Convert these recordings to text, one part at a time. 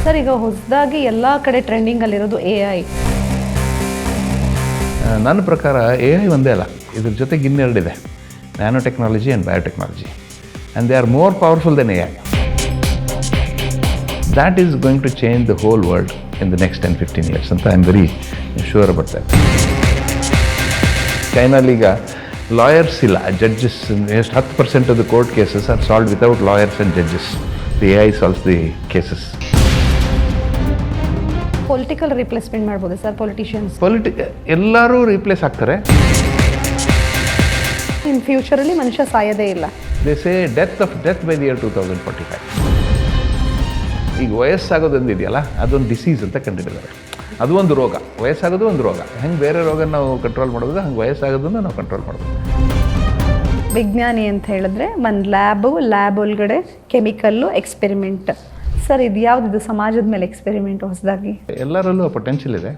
Sir, ಈಗ ಹೊಸದಾಗಿ ಎಲ್ಲ ಕಡೆ ಟ್ರೆಂಡಿಂಗಲ್ಲಿರೋದು AI. ನನ್ನ ಪ್ರಕಾರ AI ಒಂದೇ ಅಲ್ಲ, ಇದ್ರ ಜೊತೆಗೆ ಇನ್ನೆರಡಿದೆ, nano technology and biotechnology, and they are more powerful than AI. That is going to change the whole world in the next 10-15 years ಅಂತ I am very sure about that. ಚೈನಲ್ಲಿ ಈಗ ಲಾಯರ್ಸ್ ಇಲ್ಲ, judges. ಎಷ್ಟು 10% of the court cases are solved without lawyers and judges. The AI solves the cases. Political replacement ಮಾಡ್ಬೋದು sir, politicians ಎಲ್ಲರೂ replace ಆಗ್ತಾರೆ. In ಫ್ಯೂಚರಲ್ಲಿ ಮನುಷ್ಯ ಸಾಯೋದೇ ಇಲ್ಲ. They say death by the year 2045. ಈಗ ವಯಸ್ಸಾಗೋದೊಂದು ಇದೆಯಲ್ಲ, ಅದೊಂದು ಡಿಸೀಸ್ ಅಂತ ಕಂಡುಹಿಡಿದಾರೆ. ಅದು ಒಂದು ರೋಗ, ವಯಸ್ಸಾಗೋದು ಒಂದು ರೋಗ. ಹೆಂಗೆ ಬೇರೆ ರೋಗ ನಾವು ಕಂಟ್ರೋಲ್ ಮಾಡೋದು, ಹಂಗೆ ವಯಸ್ಸಾಗೋದನ್ನು ನಾವು ಕಂಟ್ರೋಲ್ ಮಾಡೋದು. ವಿಜ್ಞಾನಿ ಅಂತ ಹೇಳಿದ್ರೆ ಒಂದು ಲ್ಯಾಬ್ ಒಳಗಡೆ ಕೆಮಿಕಲ್ಲು ಎಕ್ಸ್ಪೆರಿಮೆಂಟ್. ಸರ್, ಇದು ಯಾವುದಿದು ಸಮಾಜದ ಮೇಲೆ ಎಕ್ಸ್ಪೆರಿಮೆಂಟ್ ಹೊಸದಾಗಿ? ಎಲ್ಲರಲ್ಲೂ ಪೊಟೆನ್ಷಿಯಲ್ ಇದೆ,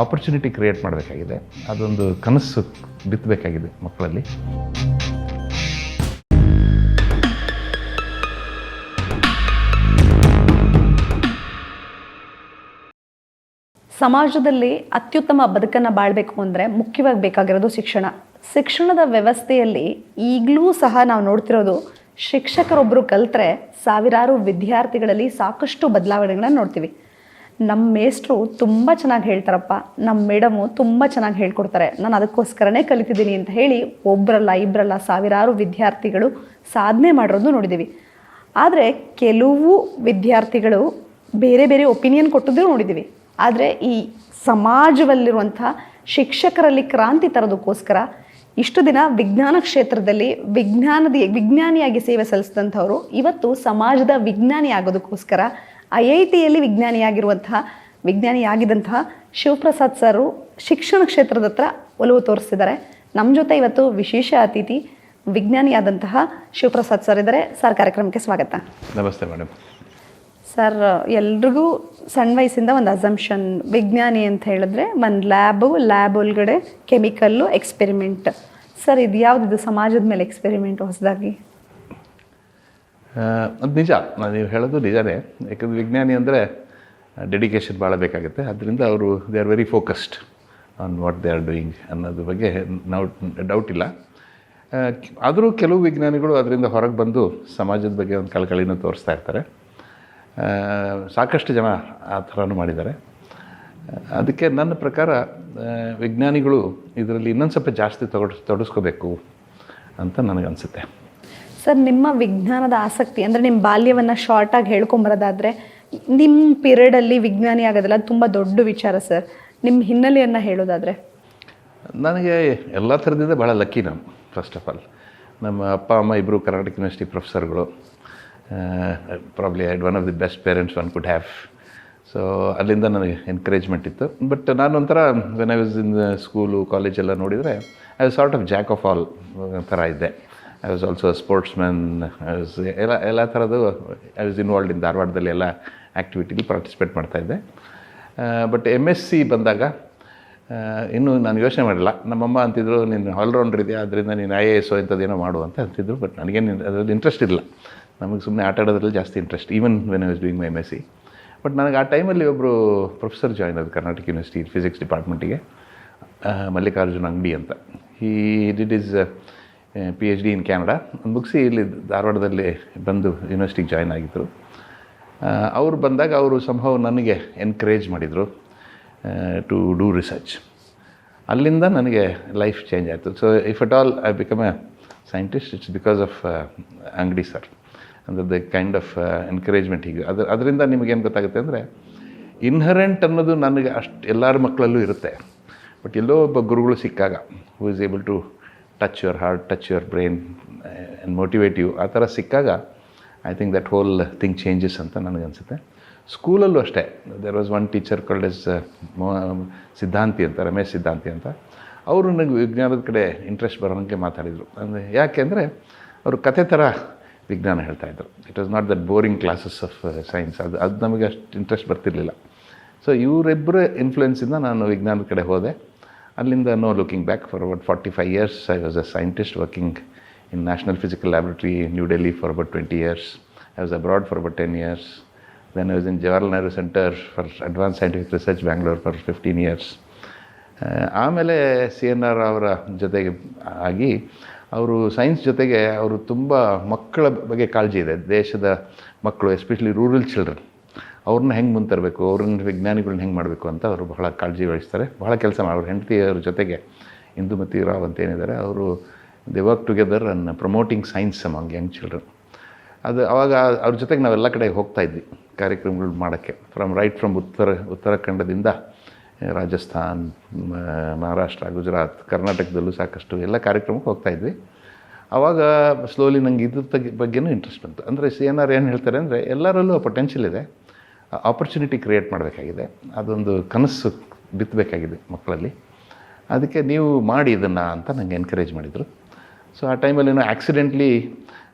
ಆಪರ್ಚುನಿಟಿ ಕ್ರಿಯೇಟ್ ಮಾಡಬೇಕಾಗಿದೆ, ಅದೊಂದು ಕನಸು ಬಿತ್ತಬೇಕಾಗಿದೆ ಮಕ್ಕಳಲ್ಲಿ. ಸಮಾಜದಲ್ಲಿ ಅತ್ಯುತ್ತಮ ಬದುಕನ್ನು ಬಾಳಬೇಕು ಅಂದರೆ ಮುಖ್ಯವಾಗಿ ಬೇಕಾಗಿರೋದು ಶಿಕ್ಷಣ. ಶಿಕ್ಷಣದ ವ್ಯವಸ್ಥೆಯಲ್ಲಿ ಈಗಲೂ ಸಹ ನಾವು ನೋಡ್ತಿರೋದು, ಶಿಕ್ಷಕರೊಬ್ಬರು ಕಲಿತ್ರೆ ಸಾವಿರಾರು ವಿದ್ಯಾರ್ಥಿಗಳಲ್ಲಿ ಸಾಕಷ್ಟು ಬದಲಾವಣೆಗಳನ್ನ ನೋಡ್ತೀವಿ. ನಮ್ಮ ಮೇಷ್ಟ್ರು ತುಂಬ ಚೆನ್ನಾಗಿ ಹೇಳ್ತಾರಪ್ಪ, ನಮ್ಮ ಮೇಡಮು ತುಂಬ ಚೆನ್ನಾಗಿ ಹೇಳ್ಕೊಡ್ತಾರೆ, ನಾನು ಅದಕ್ಕೋಸ್ಕರನೇ ಕಲಿತಿದ್ದೀನಿ ಅಂತ ಹೇಳಿ ಒಬ್ಬರಲ್ಲ ಇಬ್ಬರಲ್ಲ ಸಾವಿರಾರು ವಿದ್ಯಾರ್ಥಿಗಳು ಸಾಧನೆ ಮಾಡಿರೋದು ನೋಡಿದ್ದೀವಿ. ಆದರೆ ಕೆಲವು ವಿದ್ಯಾರ್ಥಿಗಳು ಬೇರೆ ಬೇರೆ ಒಪಿನಿಯನ್ ಕೊಟ್ಟಿದ್ದು ನೋಡಿದ್ದೀವಿ. ಆದರೆ ಈ ಸಮಾಜದಲ್ಲಿರುವಂಥ ಶಿಕ್ಷಕರಲ್ಲಿ ಕ್ರಾಂತಿ ತರೋದಕ್ಕೋಸ್ಕರ ಇಷ್ಟು ದಿನ ವಿಜ್ಞಾನ ಕ್ಷೇತ್ರದಲ್ಲಿ ವಿಜ್ಞಾನಿಯಾಗಿ ಸೇವೆ ಸಲ್ಲಿಸಿದಂಥವರು ಇವತ್ತು ಸಮಾಜದ ವಿಜ್ಞಾನಿ ಆಗೋದಕ್ಕೋಸ್ಕರ IITಯಲ್ಲಿ ವಿಜ್ಞಾನಿಯಾಗಿದ್ದಂತಹ ಶಿವಪ್ರಸಾದ್ ಸರು ಶಿಕ್ಷಣ ಕ್ಷೇತ್ರದ ಹತ್ರ ಒಲವು ತೋರಿಸ್ತಿದ್ದಾರೆ. ನಮ್ಮ ಜೊತೆ ಇವತ್ತು ವಿಶೇಷ ಅತಿಥಿ ವಿಜ್ಞಾನಿಯಾದಂತಹ ಶಿವಪ್ರಸಾದ್ ಸರ್ ಇದ್ದಾರೆ. ಸರ್, ಕಾರ್ಯಕ್ರಮಕ್ಕೆ ಸ್ವಾಗತ. ನಮಸ್ತೆ ಮೇಡಮ್. ಸರ್, ಎಲ್ರಿಗೂ ಸಣ್ಣ ವಯಸ್ಸಿಂದ ಒಂದು ಅಸಂಪ್ಷನ್, ವಿಜ್ಞಾನಿ ಅಂತ ಹೇಳಿದ್ರೆ ಒಂದು ಲ್ಯಾಬ್ ಒಳಗಡೆ ಕೆಮಿಕಲ್ಲು ಎಕ್ಸ್ಪೆರಿಮೆಂಟ್. ಸರ್, ಇದು ಯಾವುದಿದು ಸಮಾಜದ ಮೇಲೆ ಎಕ್ಸ್ಪೆರಿಮೆಂಟ್ ಹೊಸದಾಗಿ? ಅದು ನಿಜ, ನೀವು ಹೇಳೋದು ನಿಜನೇ. ಯಾಕಂದರೆ ವಿಜ್ಞಾನಿ ಅಂದರೆ ಡೆಡಿಕೇಶನ್ ಭಾಳ ಬೇಕಾಗುತ್ತೆ. ಅದರಿಂದ ಅವರು they are very focused on what they are doing ಅನ್ನೋದ್ರ ಬಗ್ಗೆ ನಾವು ಡೌಟ್ ಇಲ್ಲ. ಆದರೂ ಕೆಲವು ವಿಜ್ಞಾನಿಗಳು ಅದರಿಂದ ಹೊರಗೆ ಬಂದು ಸಮಾಜದ ಬಗ್ಗೆ ಒಂದು ಕಳಕಳಿನ ತೋರಿಸ್ತಾ ಇರ್ತಾರೆ. ಸಾಕಷ್ಟು ಜನ ಆ ಥರನೂ ಮಾಡಿದ್ದಾರೆ. ಅದಕ್ಕೆ ನನ್ನ ಪ್ರಕಾರ ವಿಜ್ಞಾನಿಗಳು ಇದರಲ್ಲಿ ಇನ್ನೊಂದು ಸ್ವಲ್ಪ ಜಾಸ್ತಿ ತೊಡಗಿಸ್ಕೋಬೇಕು ಅಂತ ನನಗನ್ಸುತ್ತೆ. ಸರ್, ನಿಮ್ಮ ವಿಜ್ಞಾನದ ಆಸಕ್ತಿ ಅಂದರೆ ನಿಮ್ಮ ಬಾಲ್ಯವನ್ನು ಶಾರ್ಟಾಗಿ ಹೇಳ್ಕೊಂಬರೋದಾದರೆ, ನಿಮ್ಮ ಪೀರಿಯಡಲ್ಲಿ ವಿಜ್ಞಾನಿ ಆಗೋದಲ್ಲ ತುಂಬ ದೊಡ್ಡ ವಿಚಾರ ಸರ್. ನಿಮ್ಮ ಹಿನ್ನೆಲೆಯನ್ನು ಹೇಳೋದಾದರೆ? ನನಗೆ ಎಲ್ಲ ಥರದಿಂದ ಭಾಳ ಲಕ್ಕಿ ನಾನು. ಫಸ್ಟ್ ಆಫ್ ಆಲ್ ನಮ್ಮ ಅಪ್ಪ ಅಮ್ಮ ಇಬ್ಬರು ಕರ್ನಾಟಕ ಯೂನಿವರ್ಸಿಟಿ ಪ್ರೊಫೆಸರ್ಗಳು. Probably I one of the best parents one could have. So ಅಲ್ಲಿಂದ ನನಗೆ ಎನ್ಕರೇಜ್ಮೆಂಟ್ ಇತ್ತು. ಬಟ್ ನಾನು ಒಂಥರ when I was in school ಕಾಲೇಜೆಲ್ಲ ನೋಡಿದರೆ I was sort of jack of all ಥರ ಇದ್ದೆ. I was also sportsman. ಎಲ್ಲ ಥರದ್ದು ಐ ವಾಸ್ ಇನ್ವಾಲ್ವ್ಡ್ ಇನ್ ಧಾರವಾಡದಲ್ಲಿ ಎಲ್ಲ ಆ್ಯಕ್ಟಿವಿಟಿಲಿ ಪಾರ್ಟಿಸಿಪೇಟ್ ಮಾಡ್ತಾಯಿದ್ದೆ. ಬಟ್ MSc ಬಂದಾಗ ಇನ್ನೂ ನಾನು ಯೋಚನೆ ಮಾಡಿಲ್ಲ. ನಮ್ಮಮ್ಮ ಅಂತಿದ್ರು, ನೀನು ಆಲ್ರೌಂಡರ್ ಇದೆಯಾ, ಅದರಿಂದ ನೀನು IAS ಇಂಥದ್ದೇನೋ ಮಾಡು ಅಂತ ಅಂತಿದ್ರು. ಬಟ್ ನನಗೇನು ಅದರಲ್ಲಿ ಇಂಟ್ರೆಸ್ಟ್ ಇಲ್ಲ. ನಮಗೆ ಸುಮ್ಮನೆ ಆಟ ಆಡೋದ್ರಲ್ಲಿ ಜಾಸ್ತಿ interest, even when I was doing my MSc. But ನನಗೆ ಆ ಟೈಮಲ್ಲಿ ಒಬ್ಬರು ಪ್ರೊಫೆಸರ್ ಜಾಯ್ನ್ ಆದರು ಕರ್ನಾಟಕ ಯೂನಿವರ್ಸಿಟಿ ಫಿಸಿಕ್ಸ್ ಡಿಪಾರ್ಟ್ಮೆಂಟಿಗೆ, ಮಲ್ಲಿಕಾರ್ಜುನ್ ಅಂಗಡಿ ಅಂತ. He did is PhD in Canada. ಮುಗಿಸಿ ಇಲ್ಲಿ ಧಾರವಾಡದಲ್ಲಿ ಬಂದು ಯೂನಿವರ್ಸಿಟಿಗೆ ಜಾಯ್ನ್ ಆಗಿದ್ದರು. ಅವರು ಬಂದಾಗ ಅವರು ಸಂಭವ ನನಗೆ ಎನ್ಕರೇಜ್ ಮಾಡಿದರು ಟು ಡೂ ರಿಸರ್ಚ್. ಅಲ್ಲಿಂದ ನನಗೆ ಲೈಫ್ ಚೇಂಜ್ ಆಯಿತು. So if at all I become A scientist, it's because of ಅಂಗಡಿ ಸರ್. ಅಂದರೆ ದ ಕೈಂಡ್ ಆಫ್ ಎನ್ಕರೇಜ್ಮೆಂಟ್. ಹೀಗೆ ಅದರಿಂದ ನಿಮಗೇನು ಗೊತ್ತಾಗುತ್ತೆ ಅಂದರೆ, ಇನ್ಹರೆಂಟ್ ಅನ್ನೋದು ನನಗೆ ಅಷ್ಟು ಎಲ್ಲರ ಮಕ್ಕಳಲ್ಲೂ ಇರುತ್ತೆ. ಬಟ್ ಎಲ್ಲೋ ಒಬ್ಬ ಗುರುಗಳು ಸಿಕ್ಕಾಗ, who is able to touch your heart, touch your brain and motivate you, ಆ ಥರ ಸಿಕ್ಕಾಗ I think that whole thing changes ಅಂತ ನನಗನ್ಸುತ್ತೆ. ಸ್ಕೂಲಲ್ಲೂ ಅಷ್ಟೇ. There was one teacher called as Siddhanti ಅಂತ, ರಮೇಶ್ ಸಿದ್ಧಾಂತಿ ಅಂತ. ಅವರು ನನಗೆ ವಿಜ್ಞಾನದ ಕಡೆ ಇಂಟ್ರೆಸ್ಟ್ ಬರೋಂಗೆ ಮಾತಾಡಿದರು. ಅಂದರೆ ಯಾಕೆ ಅಂದರೆ ಅವರು ಕತೆ ಥರ ವಿಜ್ಞಾನ ಹೇಳ್ತಾಯಿದ್ರು. It was not that boring classes of science. ಅದು ನಮಗೆ ಅಷ್ಟು ಇಂಟ್ರೆಸ್ಟ್ ಬರ್ತಿರಲಿಲ್ಲ. ಸೊ ಇವರಿಬ್ಬರ ಇನ್ಫ್ಲುಯೆನ್ಸಿಂದ ನಾನು ವಿಜ್ಞಾನದ ಕಡೆ ಹೋದೆ. ಅಲ್ಲಿಂದ no looking back. For about 45 years I was a scientist working in National Physical Laboratory in New Delhi for about 20 years. I was abroad for about 10 years. Then I was in Jawaharlal Nehru centre for advance scientific research Bangalore for 15 years. ಆಮೇಲೆ CNR ಅವರ ಜೊತೆಗೆ ಆಗಿ ಅವರು science ಜೊತೆಗೆ ಅವರು ತುಂಬ ಮಕ್ಕಳ ಬಗ್ಗೆ ಕಾಳಜಿ ಇದೆ. ದೇಶದ ಮಕ್ಕಳು ಎಸ್ಪೆಷಲಿ ರೂರಲ್ ಚಿಲ್ಡ್ರನ್, ಅವ್ರನ್ನ ಹೆಂಗೆ ಮುಂತರಬೇಕು, ಅವ್ರನ್ನ ವಿಜ್ಞಾನಿಗಳನ್ನ ಹೆಂಗೆ ಮಾಡಬೇಕು ಅಂತ ಅವರು ಬಹಳ ಕಾಳಜಿ ವಹಿಸ್ತಾರೆ. ಬಹಳ ಕೆಲಸ ಅವ್ರ ಹೆಂಡತಿಯವ್ರ ಜೊತೆಗೆ ಇಂದುಮತಿ ರಾವ್ ಅಂತ ಏನಿದ್ದಾರೆ, ಅವರು they work together on promoting science among Young children. ಅದು ಆವಾಗ ಅವ್ರ ಜೊತೆಗೆ ನಾವೆಲ್ಲ ಕಡೆ ಹೋಗ್ತಾಯಿದ್ವಿ ಕಾರ್ಯಕ್ರಮಗಳು ಮಾಡೋಕ್ಕೆ. ಫ್ರಮ್ ಉತ್ತರಾಖಂಡದಿಂದ ರಾಜಸ್ಥಾನ್, ಮಹಾರಾಷ್ಟ್ರ, ಗುಜರಾತ್, ಕರ್ನಾಟಕದಲ್ಲೂ ಸಾಕಷ್ಟು ಎಲ್ಲ ಕಾರ್ಯಕ್ರಮಕ್ಕೆ ಹೋಗ್ತಾಯಿದ್ವಿ. ಆವಾಗ ಸ್ಲೋಲಿ ನಂಗೆ ಇದ್ರ ಬಗ್ಗೆನೂ ಇಂಟ್ರೆಸ್ಟ್ ಬಂತು. ಅಂದರೆ CNR ಏನು ಹೇಳ್ತಾರೆ ಅಂದರೆ, ಎಲ್ಲರಲ್ಲೂ ಪೊಟೆನ್ಷಿಯಲ್ ಇದೆ, ಆಪರ್ಚುನಿಟಿ ಕ್ರಿಯೇಟ್ ಮಾಡಬೇಕಾಗಿದೆ, ಅದೊಂದು ಕನಸು ಬಿತ್ತಬೇಕಾಗಿದೆ ಮಕ್ಕಳಲ್ಲಿ, ಅದಕ್ಕೆ ನೀವು ಮಾಡಿ ಇದನ್ನು ಅಂತ ನನಗೆ ಎನ್ಕರೇಜ್ ಮಾಡಿದರು. ಸೊ ಆ ಟೈಮಲ್ಲಿ accidentally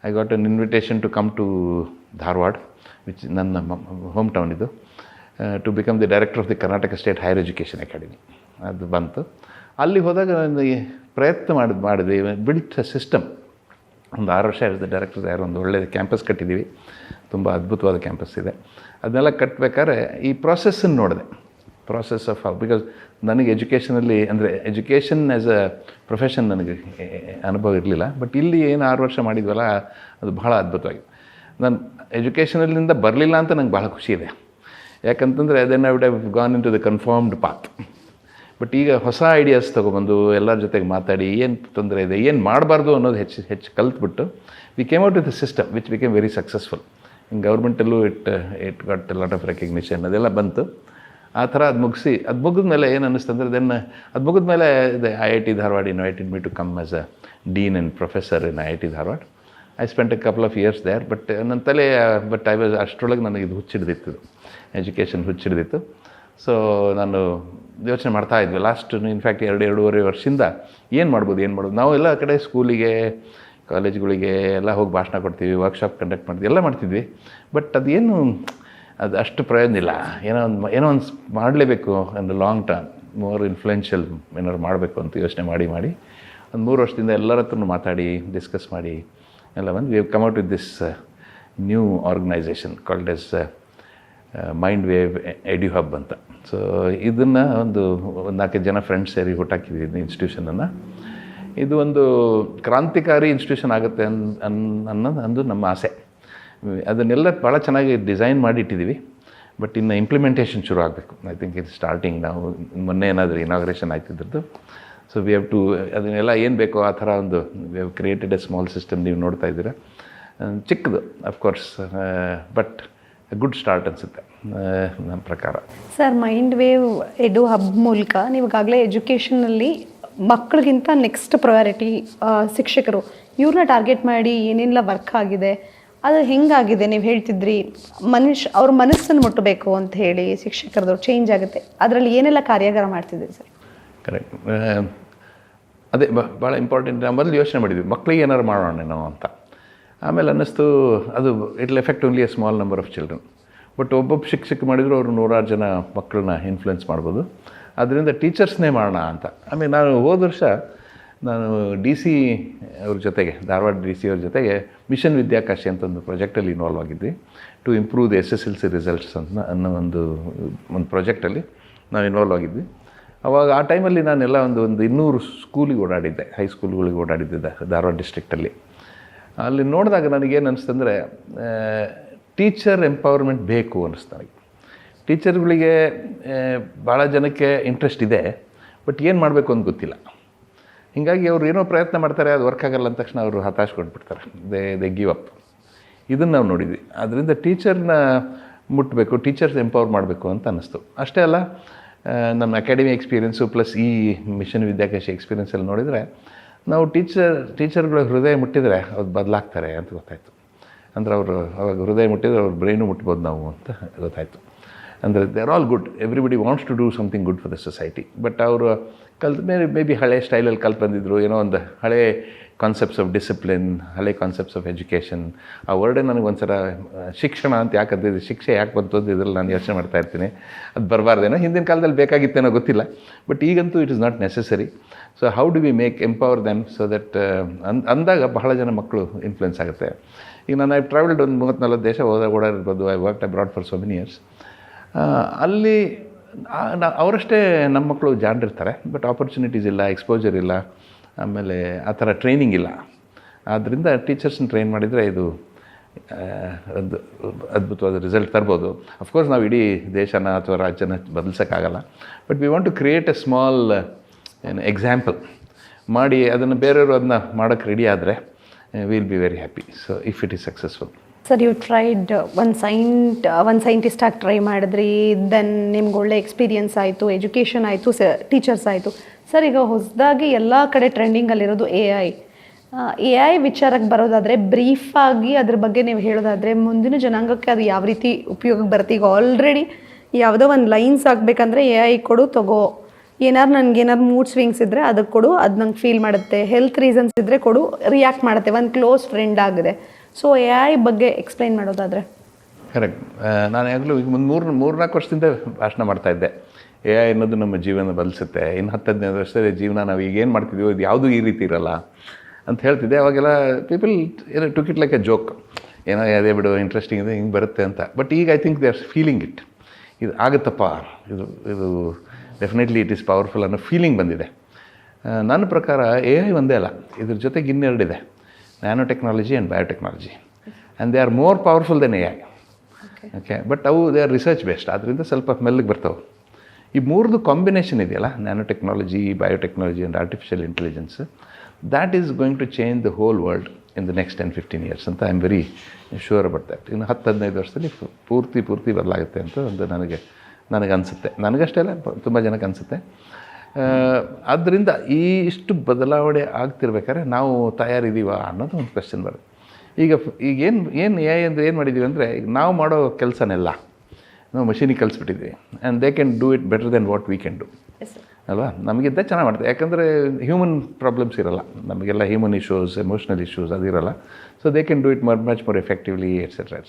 I got an invitation to come to Dharwad, which ನನ್ನ ಹೋಮ್ ಟೌನ್ ಇದು, to become the director of the Karnataka state higher education academy. ಅದು ಬಂತು. ಅಲ್ಲಿ ಹೋದಾಗ ನನಗೆ ಪ್ರಯತ್ನ ಮಾಡಿದ್ವಿ, ಬಿಲ್ಟ್ ಸಿಸ್ಟಮ್. ಒಂದು 6 ವರ್ಷ ಇರುತ್ತೆ ಡೈರೆಕ್ಟರ್. ಯಾರು ಒಂದು ಒಳ್ಳೆಯ ಕ್ಯಾಂಪಸ್ ಕಟ್ಟಿದ್ದೀವಿ, ತುಂಬ ಅದ್ಭುತವಾದ ಕ್ಯಾಂಪಸ್ ಇದೆ. ಅದನ್ನೆಲ್ಲ ಕಟ್ಟಬೇಕಾದ್ರೆ ಈ ಪ್ರಾಸೆಸ್ಸನ್ನು ನೋಡಿದೆ, ಪ್ರಾಸೆಸ್ ಆಫ್ ಹೌ, ಬಿಕಾಸ್ ನನಗೆ ಎಜುಕೇಷನಲ್ಲಿ ಅಂದರೆ ಎಜುಕೇಷನ್ ಆ್ಯಸ್ ಅ ಪ್ರೊಫೆಷನ್ ನನಗೆ ಅನುಭವ ಇರಲಿಲ್ಲ. ಬಟ್ ಇಲ್ಲಿ ಏನು 6 ವರ್ಷ ಮಾಡಿದ್ವಲ್ಲ, ಅದು ಬಹಳ ಅದ್ಭುತವಾಗಿದೆ. ನಾನು ಎಜುಕೇಷನಲ್ಲಿಂದ ಬರಲಿಲ್ಲ ಅಂತ ನಂಗೆ ಭಾಳ ಖುಷಿ ಇದೆ. ಯಾಕಂತಂದರೆ then I would have gone in to the confirmed path. But ಈಗ ಹೊಸ ಐಡಿಯಾಸ್ ತೊಗೊಬಂದು ಎಲ್ಲರ ಜೊತೆಗೆ ಮಾತಾಡಿ ಏನು ತೊಂದರೆ ಇದೆ, ಏನು ಮಾಡಬಾರ್ದು ಅನ್ನೋದು ಹೆಚ್ಚು ಕಲ್ತ್ಬಿಟ್ಟು we came out with the system which became very successful. In ಗೌರ್ಮೆಂಟಲ್ಲೂ it got lot of recognition, ಅದೆಲ್ಲ ಬಂತು. ಆ ಥರ ಅದು ಮುಗಿದ್ಮೇಲೆ ಏನು ಅನ್ನಿಸ್ತಂದ್ರೆ, ದೆನ್ ಅದು ಮುಗಿದ್ಮೇಲೆ IIT Dharwad invited me to come as a dean and professor in IIT Dharwad. I spent a couple of years there. But ನನ್ನ ತಲೆ ಐ ವಾಸ್ ಅಷ್ಟರೊಳಗೆ ನನಗೆ ಇದು ಹುಚ್ಚಿಡ್ದಿತ್ತು, ಎಜುಕೇಷನ್ ಹುಚ್ಚಿಡ್ದಿತ್ತು. ಸೊ ನಾನು ಯೋಚನೆ ಮಾಡ್ತಾಯಿದ್ವಿ ಲಾಸ್ಟ್ ಇನ್ಫ್ಯಾಕ್ಟ್ 2-2.5 ವರ್ಷದಿಂದ ಏನು ಮಾಡ್ಬೋದು. ನಾವು ಎಲ್ಲ ಕಡೆ ಸ್ಕೂಲಿಗೆ, ಕಾಲೇಜ್ಗಳಿಗೆ ಎಲ್ಲ ಹೋಗಿ ಭಾಷಣ ಕೊಡ್ತೀವಿ, ವರ್ಕ್ಶಾಪ್ ಕಂಡಕ್ಟ್ ಮಾಡ್ತೀವಿ, ಎಲ್ಲ ಮಾಡ್ತಿದ್ವಿ. ಬಟ್ ಅದೇನು ಅದು ಅಷ್ಟು ಪ್ರಯೋಜನ ಇಲ್ಲ. ಏನೋ ಒಂದು ಮಾಡಲೇಬೇಕು ಅಂದರೆ ಲಾಂಗ್ ಟರ್ಮ್ ಮೋರ್ ಇನ್ಫ್ಲುಯೆನ್ಷಿಯಲ್ ಏನಾದ್ರು ಮಾಡಬೇಕು ಅಂತ ಯೋಚನೆ ಮಾಡಿ ಒಂದು 3 ವರ್ಷದಿಂದ ಎಲ್ಲರ ಹತ್ರನೂ ಮಾತಾಡಿ ಡಿಸ್ಕಸ್ ಮಾಡಿ ಎಲ್ಲ ಬಂದು we have come out with this new organisation called as mind wave edu hub ಅಂತ. ಸೊ ಇದನ್ನು ಒಂದು 4 ಜನ ಫ್ರೆಂಡ್ಸ್ ಸೇರಿ ಹುಟ್ಟಾಕಿದ್ವಿ ಇನ್ಸ್ಟಿಟ್ಯೂಷನನ್ನು. ಇದು ಒಂದು ಕ್ರಾಂತಿಕಾರಿ ಇನ್ಸ್ಟಿಟ್ಯೂಷನ್ ಆಗುತ್ತೆ ಅನ್ನೋದು ನಮ್ಮ ಆಸೆ. ಅದನ್ನೆಲ್ಲ ಭಾಳ ಚೆನ್ನಾಗಿ ಡಿಸೈನ್ ಮಾಡಿ ಇಟ್ಟಿದ್ದೀವಿ. ಬಟ್ ಇನ್ನು ಇಂಪ್ಲಿಮೆಂಟೇಷನ್ ಶುರು ಆಗಬೇಕು. ಐ ಥಿಂಕ್ ಇದು ಸ್ಟಾರ್ಟಿಂಗ್. ನಾವು ಮೊನ್ನೆ ಏನಾದರೂ ಇನಾಗ್ರೇಷನ್ ಆಯ್ತಿದ್ರದ್ದು. ಸೊ ವಿ ಹ್ಯಾವ್ ಟು ಅದನ್ನೆಲ್ಲ ಏನು ಬೇಕೋ ಆ ಥರ ಒಂದು we have created a small system. ನೀವು ನೋಡ್ತಾ ಇದ್ದೀರಾ, ಚಿಕ್ಕದು ಅಫ್ಕೋರ್ಸ್, ಬಟ್ ಗುಡ್ ಸ್ಟಾರ್ಟ್ ಅನಿಸುತ್ತೆ ನನ್ನ ಪ್ರಕಾರ. ಸರ್, ಮೈಂಡ್ ವೇವ್ ಎಡು ಹಬ್ ಮೂಲಕ ನೀವಾಗಲೇ ಎಜುಕೇಷನಲ್ಲಿ ಮಕ್ಕಳಿಗಿಂತ ನೆಕ್ಸ್ಟ್ ಪ್ರಯಾರಿಟಿ ಶಿಕ್ಷಕರು, ಇವ್ರನ್ನ ಟಾರ್ಗೆಟ್ ಮಾಡಿ ಏನೆಲ್ಲ ವರ್ಕ್ ಆಗಿದೆ, ಅದು ಹೆಂಗಾಗಿದೆ? ನೀವು ಹೇಳ್ತಿದ್ರಿ ಅವ್ರ ಮನಸ್ಸನ್ನು ಮುಟ್ಟಬೇಕು ಅಂತ ಹೇಳಿ ಶಿಕ್ಷಕರದವ್ರು ಚೇಂಜ್ ಆಗುತ್ತೆ. ಅದರಲ್ಲಿ ಏನೆಲ್ಲ ಕಾರ್ಯಾಗಾರ ಮಾಡ್ತಿದ್ದೀರಿ ಸರ್? ಕರೆಕ್ಟ್. ಅದೇ ಭಾಳ ಇಂಪಾರ್ಟೆಂಟ್. ನಾವು ಮೊದಲು ಯೋಚನೆ ಮಾಡಿದ್ವಿ ಮಕ್ಕಳಿಗೆ ಏನಾರು ಮಾಡೋಣ ನಾವು ಅಂತ. ಆಮೇಲೆ ಅನ್ನಿಸ್ತು ಅದು it will effect only A small number of children. But ಒಬ್ಬೊಬ್ಬ ಶಿಕ್ಷಕ ಮಾಡಿದ್ರು ಅವರು 100 ಜನ ಮಕ್ಕಳನ್ನ ಇನ್ಫ್ಲುಯೆನ್ಸ್ ಮಾಡ್ಬೋದು. ಅದರಿಂದ ಟೀಚರ್ಸ್ನೇ ಮಾಡೋಣ ಅಂತ. ಆಮೇಲೆ ನಾನು ಹೋದ ವರ್ಷ DC ಅವ್ರ ಜೊತೆಗೆ, ಧಾರವಾಡ DC ಅವ್ರ ಜೊತೆಗೆ ಮಿಷನ್ ವಿದ್ಯಾಕಾಶಿ ಅಂತ ಒಂದು ಪ್ರಾಜೆಕ್ಟಲ್ಲಿ ಇನ್ವಾಲ್ವ್ ಆಗಿದ್ವಿ. To improve the SSLC results ಅನ್ನೋ ಒಂದು ಪ್ರಾಜೆಕ್ಟಲ್ಲಿ ನಾವು ಇನ್ವಾಲ್ವ್ ಆಗಿದ್ವಿ. ಅವಾಗ ಆ ಟೈಮಲ್ಲಿ ನಾನೆಲ್ಲ ಒಂದು 200 ಸ್ಕೂಲಿಗೆ ಓಡಾಡಿದ್ದೆ, ಹೈಸ್ಕೂಲ್ಗಳಿಗೆ ಓಡಾಡಿದ್ದೆ ಧಾರವಾಡ ಡಿಸ್ಟ್ರಿಕ್ಟಲ್ಲಿ. ಅಲ್ಲಿ ನೋಡಿದಾಗ ನನಗೇನು ಅನಿಸ್ತಂದರೆ, ಟೀಚರ್ ಎಂಪವರ್ಮೆಂಟ್ ಬೇಕು ಅನ್ನಿಸ್ತು ನನಗೆ. ಟೀಚರ್ಗಳಿಗೆ ಭಾಳ ಜನಕ್ಕೆ ಇಂಟ್ರೆಸ್ಟ್ ಇದೆ, ಬಟ್ ಏನು ಮಾಡಬೇಕು ಅಂತ ಗೊತ್ತಿಲ್ಲ. ಹೀಗಾಗಿ ಅವ್ರು ಏನೋ ಪ್ರಯತ್ನ ಮಾಡ್ತಾರೆ, ಅದು ವರ್ಕ್ ಆಗಲ್ಲ ಅಂದ ತಕ್ಷಣ ಅವರು ಹತಾಶಗೊಂಡ್ಬಿಡ್ತಾರೆ, ದೇ ಗಿವ್ ಅಪ್. ಇದನ್ನು ನಾವು ನೋಡಿದ್ವಿ. ಅದರಿಂದ ಟೀಚರ್ನ ಮುಟ್ಟಬೇಕು, ಟೀಚರ್ಸ್ ಎಂಪವರ್ ಮಾಡಬೇಕು ಅಂತ ಅನ್ನಿಸ್ತು. ಅಷ್ಟೇ ಅಲ್ಲ, ನಮ್ಮ ಅಕಾಡೆಮಿ ಎಕ್ಸ್ಪೀರಿಯೆನ್ಸು ಪ್ಲಸ್ ಈ ಮಿಷನ್ ವಿದ್ಯಾಕಾಶಿ ಎಕ್ಸ್ಪೀರಿಯೆನ್ಸಲ್ಲಿ ನೋಡಿದರೆ, ನಾವು ಟೀಚರ್ಗಳ ಹೃದಯ ಮುಟ್ಟಿದರೆ ಅವ್ರು ಬದಲಾಗ್ತಾರೆ ಅಂತ ಗೊತ್ತಾಯಿತು. ಅಂದರೆ ಅವರು ಅವಾಗ ಹೃದಯ ಮುಟ್ಟಿದರೆ ಅವ್ರ ಬ್ರೈನು ಮುಟ್ಬೋದು ನಾವು ಅಂತ ಗೊತ್ತಾಯಿತು. ಅಂದರೆ they are all good, everybody wants to do something good for the society. But ಅವರು ಮೇ ಬಿ ಹಳೆ ಸ್ಟೈಲಲ್ಲಿ ಕಲ್ತು ಬಂದಿದ್ರು, ಏನೋ ಒಂದು ಹಳೆ ಕಾನ್ಸೆಪ್ಟ್ಸ್ ಆಫ್ ಡಿಸಿಪ್ಲಿನ್, ಹಳೆ ಕಾನ್ಸೆಪ್ಟ್ಸ್ ಆಫ್ ಎಜುಕೇಷನ್. ಆ ವರ್ಡೇ ನನಗೆ ಒಂದ್ಸಲ ಶಿಕ್ಷಣ ಅಂತ ಯಾಕಂತ ಶಿಕ್ಷೆ ಯಾಕೆ ಬಂತು ಅಂತ ಇದ್ರಲ್ಲಿ ನಾನು ಯೋಚನೆ ಮಾಡ್ತಾ ಇರ್ತೀನಿ. ಅದು ಬರಬಾರ್ದೇನೋ, ಹಿಂದಿನ ಕಾಲದಲ್ಲಿ ಬೇಕಾಗಿತ್ತೇನೋ ಗೊತ್ತಿಲ್ಲ, ಬಟ್ ಈಗಂತೂ it is not necessary. So how do we make empower them so that ಅಂದಾಗ ಬಹಳ ಜನ ಮಕ್ಕಳು ಇನ್ಫ್ಲುಯೆನ್ಸ್ ಆಗುತ್ತೆ. ಈಗ ನಾನು ಐ ಟ್ರಾವೆಲ್ಡ್ ಒಂದು 30-40 ದೇಶ ಓಡಾಡಿರ್ಬೋದು. I work abroad for so many years. ಅಲ್ಲಿ ಅವರಷ್ಟೇ ನಮ್ಮ ಮಕ್ಕಳು ಜಾಣರಿರ್ತಾರೆ, ಬಟ್ ಆಪರ್ಚುನಿಟೀಸ್ ಇಲ್ಲ, ಎಕ್ಸ್ಪೋಜರ್ ಇಲ್ಲ, ಆಮೇಲೆ ಆ ಥರ ಟ್ರೈನಿಂಗ್ ಇಲ್ಲ. ಆದ್ದರಿಂದ ಟೀಚರ್ಸ್ನ ಟ್ರೈನ್ ಮಾಡಿದರೆ ಇದು ಒಂದು ಅದ್ಭುತವಾದ ರಿಸಲ್ಟ್ ತರ್ಬೋದು. ಅಫ್ಕೋರ್ಸ್ ನಾವು ಇಡೀ ದೇಶನ ಅಥವಾ ರಾಜ್ಯನ ಬದಲಿಸೋಕ್ಕಾಗಲ್ಲ, but we want to create a small example ಮಾಡಿ ಅದನ್ನು ಬೇರೆಯವರು ಅದನ್ನ ಮಾಡೋಕ್ಕೆ ರೆಡಿ ಆದರೆ will be very happy. So if it is successful. Sir, you tried ಒಂದು ಸೈಂಟಿಸ್ಟಾಗಿ ಟ್ರೈ ಮಾಡಿದ್ರಿ, ದೆನ್ ನಿಮ್ಗೆ ಒಳ್ಳೆ ಎಕ್ಸ್ಪೀರಿಯನ್ಸ್ ಆಯಿತು, ಎಜುಕೇಷನ್ ಆಯಿತು, ಟೀಚರ್ಸ್ ಆಯಿತು. ಸರ್, ಈಗ ಹೊಸದಾಗಿ ಎಲ್ಲ ಕಡೆ ಟ್ರೆಂಡಿಂಗಲ್ಲಿರೋದು ಎ ಐ ವಿಚಾರಕ್ಕೆ ಬರೋದಾದರೆ ಬ್ರೀಫಾಗಿ ಅದ್ರ ಬಗ್ಗೆ ನೀವು ಹೇಳೋದಾದರೆ ಮುಂದಿನ ಜನಾಂಗಕ್ಕೆ ಅದು ಯಾವ ರೀತಿ ಉಪಯೋಗಕ್ಕೆ ಬರುತ್ತೆ? ಈಗ ಆಲ್ರೆಡಿ ಯಾವುದೋ ಒಂದು ಲೈನ್ಸ್ ಆಗಬೇಕಂದ್ರೆ ಎ ಐ ಕೊಡು ತಗೋ, ನನಗೇನಾದ್ರು ಮೂಡ್ ಸ್ವಿಂಗ್ಸ್ ಇದ್ದರೆ ಅದಕ್ಕೆ ಕೊಡು, ಅದು ನಂಗೆ ಫೀಲ್ ಮಾಡುತ್ತೆ, ಹೆಲ್ತ್ ರೀಸನ್ಸ್ ಇದ್ದರೆ ಕೊಡು, ರಿಯಾಕ್ಟ್ ಮಾಡುತ್ತೆ, ಒಂದು ಕ್ಲೋಸ್ ಫ್ರೆಂಡ್ ಆಗಿದೆ. ಸೊ ಎ ಐ ಬಗ್ಗೆ ಎಕ್ಸ್ಪ್ಲೈನ್ ಮಾಡೋದಾದರೆ? ಕರೆಕ್ಟ್. ನಾನು ಯಾವಾಗಲೂ ಈಗ ಒಂದು 3-4 ವರ್ಷದಿಂದ ಭಾಷಣ ಮಾಡ್ತಾಯಿದ್ದೆ. ಎ ಐ ಅನ್ನೋದು ನಮ್ಮ ಜೀವನ ಬದಲಿಸುತ್ತೆ, ಇನ್ನು 10-15 ವರ್ಷದ ಜೀವನ ನಾವು ಈಗೇನು ಮಾಡ್ತಿದ್ದೀವೋ ಇದು ಯಾವುದೂ ಈ ರೀತಿ ಇರಲ್ಲ ಅಂತ ಹೇಳ್ತಿದ್ದೆ. ಅವಾಗೆಲ್ಲ people took it like A joke, ಏನೋ ಅದೇ ಬಿಡು ಇಂಟ್ರೆಸ್ಟಿಂಗ್ ಇದೆ, ಹಿಂಗೆ ಬರುತ್ತೆ ಅಂತ. ಬಟ್ ಈಗ I think they are feeling it, ಇದು ಆಗುತ್ತಪ್ಪ, ಇದು ಡೆಫಿನೆಟ್ಲಿ ಇಟ್ ಈಸ್ ಪವರ್ಫುಲ್ ಅನ್ನೋ ಫೀಲಿಂಗ್ ಬಂದಿದೆ. ನನ್ನ ಪ್ರಕಾರ ಎ ಐ ಒಂದೇ ಅಲ್ಲ, ಇದ್ರ ಜೊತೆಗೆ ಇನ್ನೆರಡಿದೆ, nano technology and biotechnology, and they are more powerful than A I. Okay, but ಅವು ದೇ ಆರ್ ರಿಸರ್ಚ್ ಬೇಸ್ಡ್, ಆದ್ದರಿಂದ ಸ್ವಲ್ಪ ಮೆಲ್ಲಗೆ ಬರ್ತವೆ. ಈ ಮೂರದು ಕಾಂಬಿನೇಷನ್ ಇದೆಯಲ್ಲ, nanotechnology, biotechnology and artificial intelligence, that is going to change the whole world in the next 10-15 years ಅಂತ I am very sure about that. ಇನ್ನು 10-15 ವರ್ಷದಲ್ಲಿ ಪೂರ್ತಿ ಬದಲಾಗುತ್ತೆ ಅಂತ ಒಂದು ನನಗೆ ಅನಿಸುತ್ತೆ. ನನಗಷ್ಟೇ ಅಲ್ಲ, ತುಂಬ ಜನಕ್ಕೆ ಅನಿಸುತ್ತೆ. ಆದ್ದರಿಂದ ಈ ಇಷ್ಟು ಬದಲಾವಣೆ ಆಗ್ತಿರ್ಬೇಕಾದ್ರೆ ನಾವು ತಯಾರಿದ್ದೀವ ಅನ್ನೋದು ಒಂದು ಕ್ವೆಶ್ಚನ್ ಬರುತ್ತೆ. ಏನು ಎ ಐ ಅಂದರೆ ಏನು ಮಾಡಿದ್ದೀವಿ ಅಂದರೆ, ಈಗ ನಾವು ಮಾಡೋ ಕೆಲಸನೆಲ್ಲ ನಾವು ಮಷೀನಿಗೆ ಕಲಿಸ್ಬಿಟ್ಟಿದ್ವಿ, and they can do it better than what we can do ಅಲ್ವಾ. ನಮಗಿದ್ದ ಚೆನ್ನಾಗಿ ಮಾಡ್ತೀವಿ, ಯಾಕಂದರೆ ಹ್ಯೂಮನ್ ಪ್ರಾಬ್ಲಮ್ಸ್ ಇರೋಲ್ಲ, ನಮಗೆಲ್ಲ ಹ್ಯೂಮನ್ ಇಶ್ಯೂಸ್, ಎಮೋಷ್ನಲ್ ಇಶ್ಯೂಸ್ ಅದಿರೋಲ್ಲ. So they can do it much more effectively etcetera.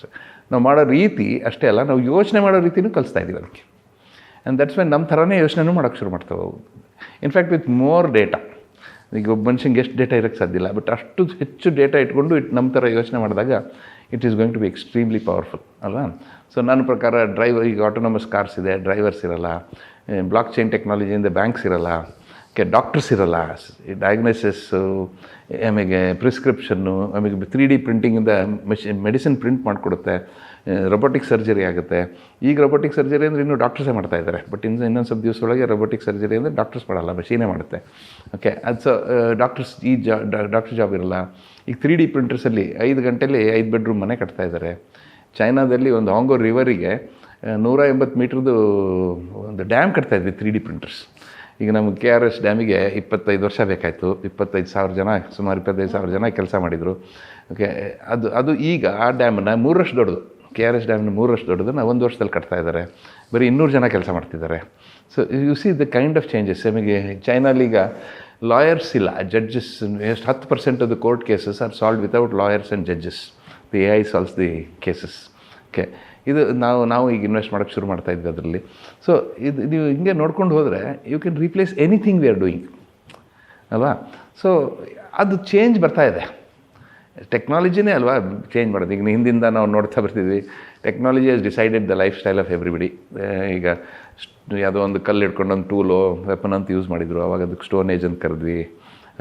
ನಾವು ಮಾಡೋ ರೀತಿ ಅಷ್ಟೇ ಅಲ್ಲ, ನಾವು ಯೋಚನೆ ಮಾಡೋ ರೀತಿಯೂ ಕಲಿಸ್ತಾ ಇದ್ದೀವಿ ಅದಕ್ಕೆ. ಆ್ಯಂಡ್ ದಟ್ಸ್ ವೈ ನಮ್ಮ ಥರನೇ ಯೋಚನೆನೂ ಮಾಡೋಕ್ಕೆ ಶುರು ಮಾಡ್ತಾವೆ. ಇನ್ಫ್ಯಾಕ್ಟ್ ವಿತ್ ಮೋರ್ ಡೇಟಾ, ಈಗ ಒಬ್ಬ ಮನುಷ್ಯಂಗೆ ಎಷ್ಟು ಡೇಟಾ ಇರೋಕ್ಕೆ ಸಾಧ್ಯ ಇಲ್ಲ, ಬಟ್ ಅಷ್ಟು ಹೆಚ್ಚು ಡೇಟಾ ಇಟ್ಕೊಂಡು ನಮ್ಮ ಥರ ಯೋಚನೆ ಮಾಡಿದಾಗ it is going to be extremely powerful ಅಲ್ವಾ. ಸೊ ನನ್ನ ಪ್ರಕಾರ ಈಗ ಆಟೋನಮಸ್ ಕಾರ್ಸ್ ಇದೆ, ಡ್ರೈವರ್ಸ್ ಇರೋಲ್ಲ, ಬ್ಲಾಕ್ ಚೈನ್ ಟೆಕ್ನಾಲಜಿಯಿಂದ ಬ್ಯಾಂಕ್ಸ್ ಇರೋಲ್ಲ, ಡಾಕ್ಟರ್ಸ್ ಇರೋಲ್ಲ, ಡಯಾಗ್ನೋಸಿಸ್ಸು, ಆಮೇಲೆ ಪ್ರಿಸ್ಕ್ರಿಪ್ಷನ್ನು, ಆಮೇಲೆ 3D ಪ್ರಿಂಟಿಂಗಿಂದ ಮೆಡಿಸಿನ್ ಪ್ರಿಂಟ್ ಮಾಡಿಕೊಡುತ್ತೆ, ರೊಬೋಟಿಕ್ ಸರ್ಜರಿ ಆಗುತ್ತೆ. ಈಗ ರೊಬೋಟಿಕ್ ಸರ್ಜರಿ ಅಂದರೆ ಇನ್ನೂ ಡಾಕ್ಟರ್ಸೇ ಮಾಡ್ತಾಯಿದ್ದಾರೆ, ಬಟ್ ಇನ್ನೊಂದು ಸ್ವಲ್ಪ ದಿವಸ ಒಳಗೆ ರೊಬೋಟಿಕ್ ಸರ್ಜರಿ ಅಂದರೆ ಡಾಕ್ಟರ್ಸ್ ಮಾಡಲ್ಲ, ಮಷೀನೇ ಮಾಡುತ್ತೆ. ಓಕೆ, ಅದು ಸೊ ಡಾಕ್ಟರ್ಸ್ ಡಾಕ್ಟರ್ ಜಾಬ್ ಇರಲ್ಲ. ಈಗ 3D ಪ್ರಿಂಟರ್ಸಲ್ಲಿ 5 ಗಂಟೆಯಲ್ಲಿ 5 ಬೆಡ್ರೂಮ್ ಮನೆ ಕಟ್ತಾಯಿದ್ದಾರೆ. ಚೈನಾದಲ್ಲಿ ಒಂದು ಹಾಂಗೋ ರಿವರಿಗೆ 180 ಮೀಟ್ರದ್ದು ಒಂದು ಡ್ಯಾಮ್ ಕಟ್ತಾಯಿದ್ವಿ 3D ಪ್ರಿಂಟರ್ಸ್. ಈಗ ನಮ್ಮ KRS ಡ್ಯಾಮಿಗೆ 25 ವರ್ಷ ಬೇಕಾಯಿತು. 25,000 ಜನ, ಸುಮಾರು 25,000 ಜನ ಕೆಲಸ ಮಾಡಿದರು. ಓಕೆ, ಅದು ಈಗ ಆ ಡ್ಯಾಮನ್ನು 3 ವರ್ಷ ದೊಡ್ಡದು, KRS ಡ್ಯಾಮ್ನ 3 ವರ್ಷ ದೊಡ್ಡದನ್ನು 1 ವರ್ಷದಲ್ಲಿ ಕಟ್ತಾ ಇದ್ದಾರೆ. ಬರೀ 200 ಜನ ಕೆಲಸ ಮಾಡ್ತಿದ್ದಾರೆ. So U C the kind of changes. ನಮಗೆ ಚೈನಾಲೀಗ ಲಾಯರ್ಸ್ ಇಲ್ಲ, ಜಡ್ಜಸ್. ಎಷ್ಟು 10% of the court cases R solve without lawyers and judges. The A I solves the cases. Okay, ಇದು ನಾವು ಈಗ ಇನ್ವೆಸ್ಟ್ ಮಾಡೋಕ್ಕೆ ಶುರು ಮಾಡ್ತಾ ಇದ್ವಿ ಅದರಲ್ಲಿ. ಸೊ ಇದು ನೀವು ಹಿಂಗೆ ನೋಡ್ಕೊಂಡು ಹೋದರೆ you can replace anything we are doing ಅಲ್ವಾ. ಸೊ ಅದು ಚೇಂಜ್ ಬರ್ತಾ ಇದೆ. ಟೆಕ್ನಾಲಜಿನೇ ಅಲ್ವಾ ಚೇಂಜ್ ಮಾಡೋದು. ಈಗ ಹಿಂದಿಂದ ನಾವು ನೋಡ್ತಾ ಬರ್ತಿದ್ವಿ, technology has decided the lifestyle of everybody. ಈಗ ಯಾವುದೋ ಒಂದು ಕಲ್ಲು ಹಿಡ್ಕೊಂಡು ಒಂದು ಟೂಲೋ ವೆಪನ್ ಅಂತ ಯೂಸ್ ಮಾಡಿದರು, ಅವಾಗ ಅದಕ್ಕೆ ಸ್ಟೋನ್ ಏಜ್ ಅಂತ ಕರೆದ್ವಿ.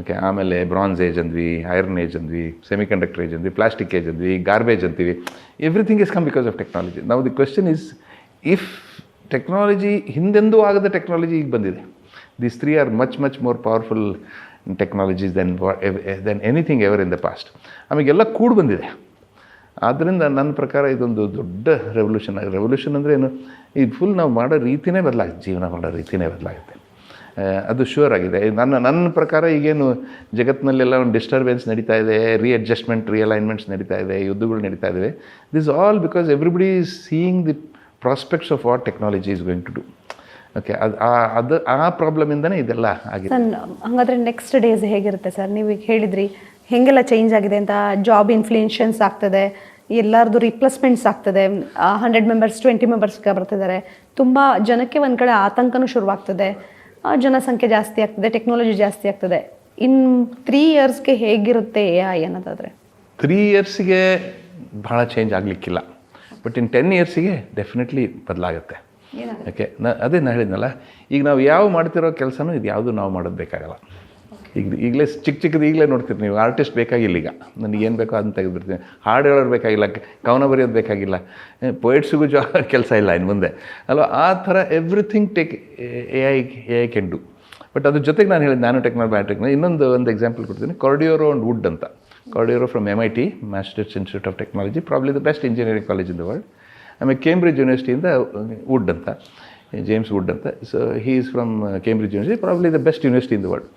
ಓಕೆ, ಆಮೇಲೆ ಬ್ರಾನ್ಸ್ ಏಜ್ ಅಂದ್ವಿ, ಐರನ್ ಏಜ್ ಅಂದ್ವಿ, ಸೆಮಿಕಂಡಕ್ಟರ್ ಏಜ್ ಅಂದ್ವಿ, ಪ್ಲಾಸ್ಟಿಕ್ ಏಜ್ ಅಂದ್ವಿ, ಗಾರ್ಬೇಜ್ ಅಂತೀವಿ. Everything is come because of technology. ನಾವು the question is, if technology ಹಿಂದೆಂದೂ ಆಗದ ಟೆಕ್ನಾಲಜಿ ಈಗ ಬಂದಿದೆ. These 3 are much more powerful technologies than anything ever in the past. ಆಮೇಲೆಲ್ಲ ಕೂಡಿ ಬಂದಿದೆ. ಆದ್ದರಿಂದ ನನ್ನ ಪ್ರಕಾರ ಇದೊಂದು ದೊಡ್ಡ ರೆವಲ್ಯೂಷನ್ ಅಂದರೆ ಏನು, ಇದು ಫುಲ್ ನಾವು ಮಾಡೋ ರೀತಿಯೇ ಬದಲಾಗುತ್ತೆ, ಜೀವನ ಮಾಡೋ ರೀತಿಯೇ ಬದಲಾಗುತ್ತೆ. ಅದು ಶ್ಯೂರ್ ಆಗಿದೆ. ನನ್ನ ಪ್ರಕಾರ ಈಗೇನು ಜಗತ್ತಿನಲ್ಲೆಲ್ಲ ಒಂದು ಡಿಸ್ಟರ್ಬೆನ್ಸ್ ನಡೀತಾ ಇದೆ, ರೀಅಡ್ಜಸ್ಟ್ಮೆಂಟ್, ರಿಅಲೈನ್ಮೆಂಟ್ಸ್ ನಡೀತಾ ಇದೆ, ಯುದ್ಧಗಳು ನಡೀತಾ ಇದ್ದಾವೆ. This all because everybody is seeing the prospects of what technology is going to do. Okay, ಅದು ಆ ಪ್ರಾಬ್ಲಮಿಂದನೇ ಇದೆಲ್ಲ ಆಗಿದೆ. ಸರ್ ಹಾಗಾದರೆ ನೆಕ್ಸ್ಟ್ ಡೇಸ್ ಹೇಗಿರುತ್ತೆ ಸರ್? ನೀವು ಈಗ ಹೇಳಿದ್ರಿ ಹೇಗೆಲ್ಲ ಚೇಂಜ್ ಆಗಿದೆ ಅಂತ. ಜಾಬ್ ಇನ್ಫ್ಲೇಷನ್ಸ್ ಆಗ್ತದೆ, ಎಲ್ಲರದು ರಿಪ್ಲೇಸ್ಮೆಂಟ್ಸ್ ಆಗ್ತದೆ, 100 ಮೆಂಬರ್ಸ್ 20 ಮೆಂಬರ್ಸ್ಗೆ ಬರ್ತಿದ್ದಾರೆ. ತುಂಬ ಜನಕ್ಕೆ ಒಂದು ಕಡೆ ಆತಂಕನೂ ಶುರುವಾಗ್ತದೆ, ಜನಸಂಖ್ಯೆ ಜಾಸ್ತಿ ಆಗ್ತದೆ, ಟೆಕ್ನಾಲಜಿ ಜಾಸ್ತಿ ಆಗ್ತದೆ. ಇನ್ 3 ಇಯರ್ಸ್ಗೆ ಹೇಗಿರುತ್ತೆ AI ಅನ್ನೋದಾದರೆ? 3 ಇಯರ್ಸಿಗೆ ಭಾಳ ಚೇಂಜ್ ಆಗಲಿಕ್ಕಿಲ್ಲ, ಬಟ್ ಇನ್ 10 ಇಯರ್ಸಿಗೆ ಡೆಫಿನೆಟ್ಲಿ ಬದಲಾಗುತ್ತೆ. ಓಕೆ, ಅದೇ ನಾನು ಹೇಳಿದ್ನಲ್ಲ, ಈಗ ನಾವು ಯಾವ ಮಾಡ್ತಿರೋ ಕೆಲಸನೂ ಇದು ಯಾವುದು ನಾವು ಮಾಡೋದು ಬೇಕಾಗಲ್ಲ. ಈಗಲೇ ಚಿಕ್ಕದು ಈಗಲೇ ನೋಡ್ತೀರಿ ನೀವು, ಆರ್ಟಿಸ್ಟ್ ಬೇಕಾಗಿಲ್ಲ. ಈಗ ನನಗೇನು ಬೇಕೋ ಅದನ್ನು ತೆಗೆದುಬಿಡ್ತೀನಿ. ಹಾಡು ಹೇಳೋರು ಬೇಕಾಗಿಲ್ಲ, ಕವನ ಬರೆಯೋದು ಬೇಕಾಗಿಲ್ಲ, ಪೊಯೆಟ್ಸಿಗೂ ಕೆಲಸ ಇಲ್ಲ ಇನ್ನು ಮುಂದೆ ಅಲ್ವಾ. ಆ ಥರ everything AI can do. But ಅದ್ರ ಜೊತೆಗೆ ನಾನು ಹೇಳಿದ ನ್ಯಾನೋ ಟೆಕ್ನಾಲಜಿ ಒಂದು ಎಕ್ಸಾಂಪಲ್ ಕೊಡ್ತೀನಿ. ಕಾರ್ಡಿಯೋರೋ ಆ್ಯಂಡ್ ವುಡ್ ಅಂತ. ಕಾರ್ಡಿಯೋರೋ from MIT, Massachusetts Institute of Technology, probably the best engineering college in the world. ಆಮೇಲೆ ಕೇಂಬ್ರಿಡ್ಜ್ ಯೂನಿವರ್ಸಿಟಿಯಿಂದ ವುಡ್ ಅಂತ, ಜೇಮ್ಸ್ ವುಡ್ ಅಂತ. So he is from Cambridge University, probably the best university in the world.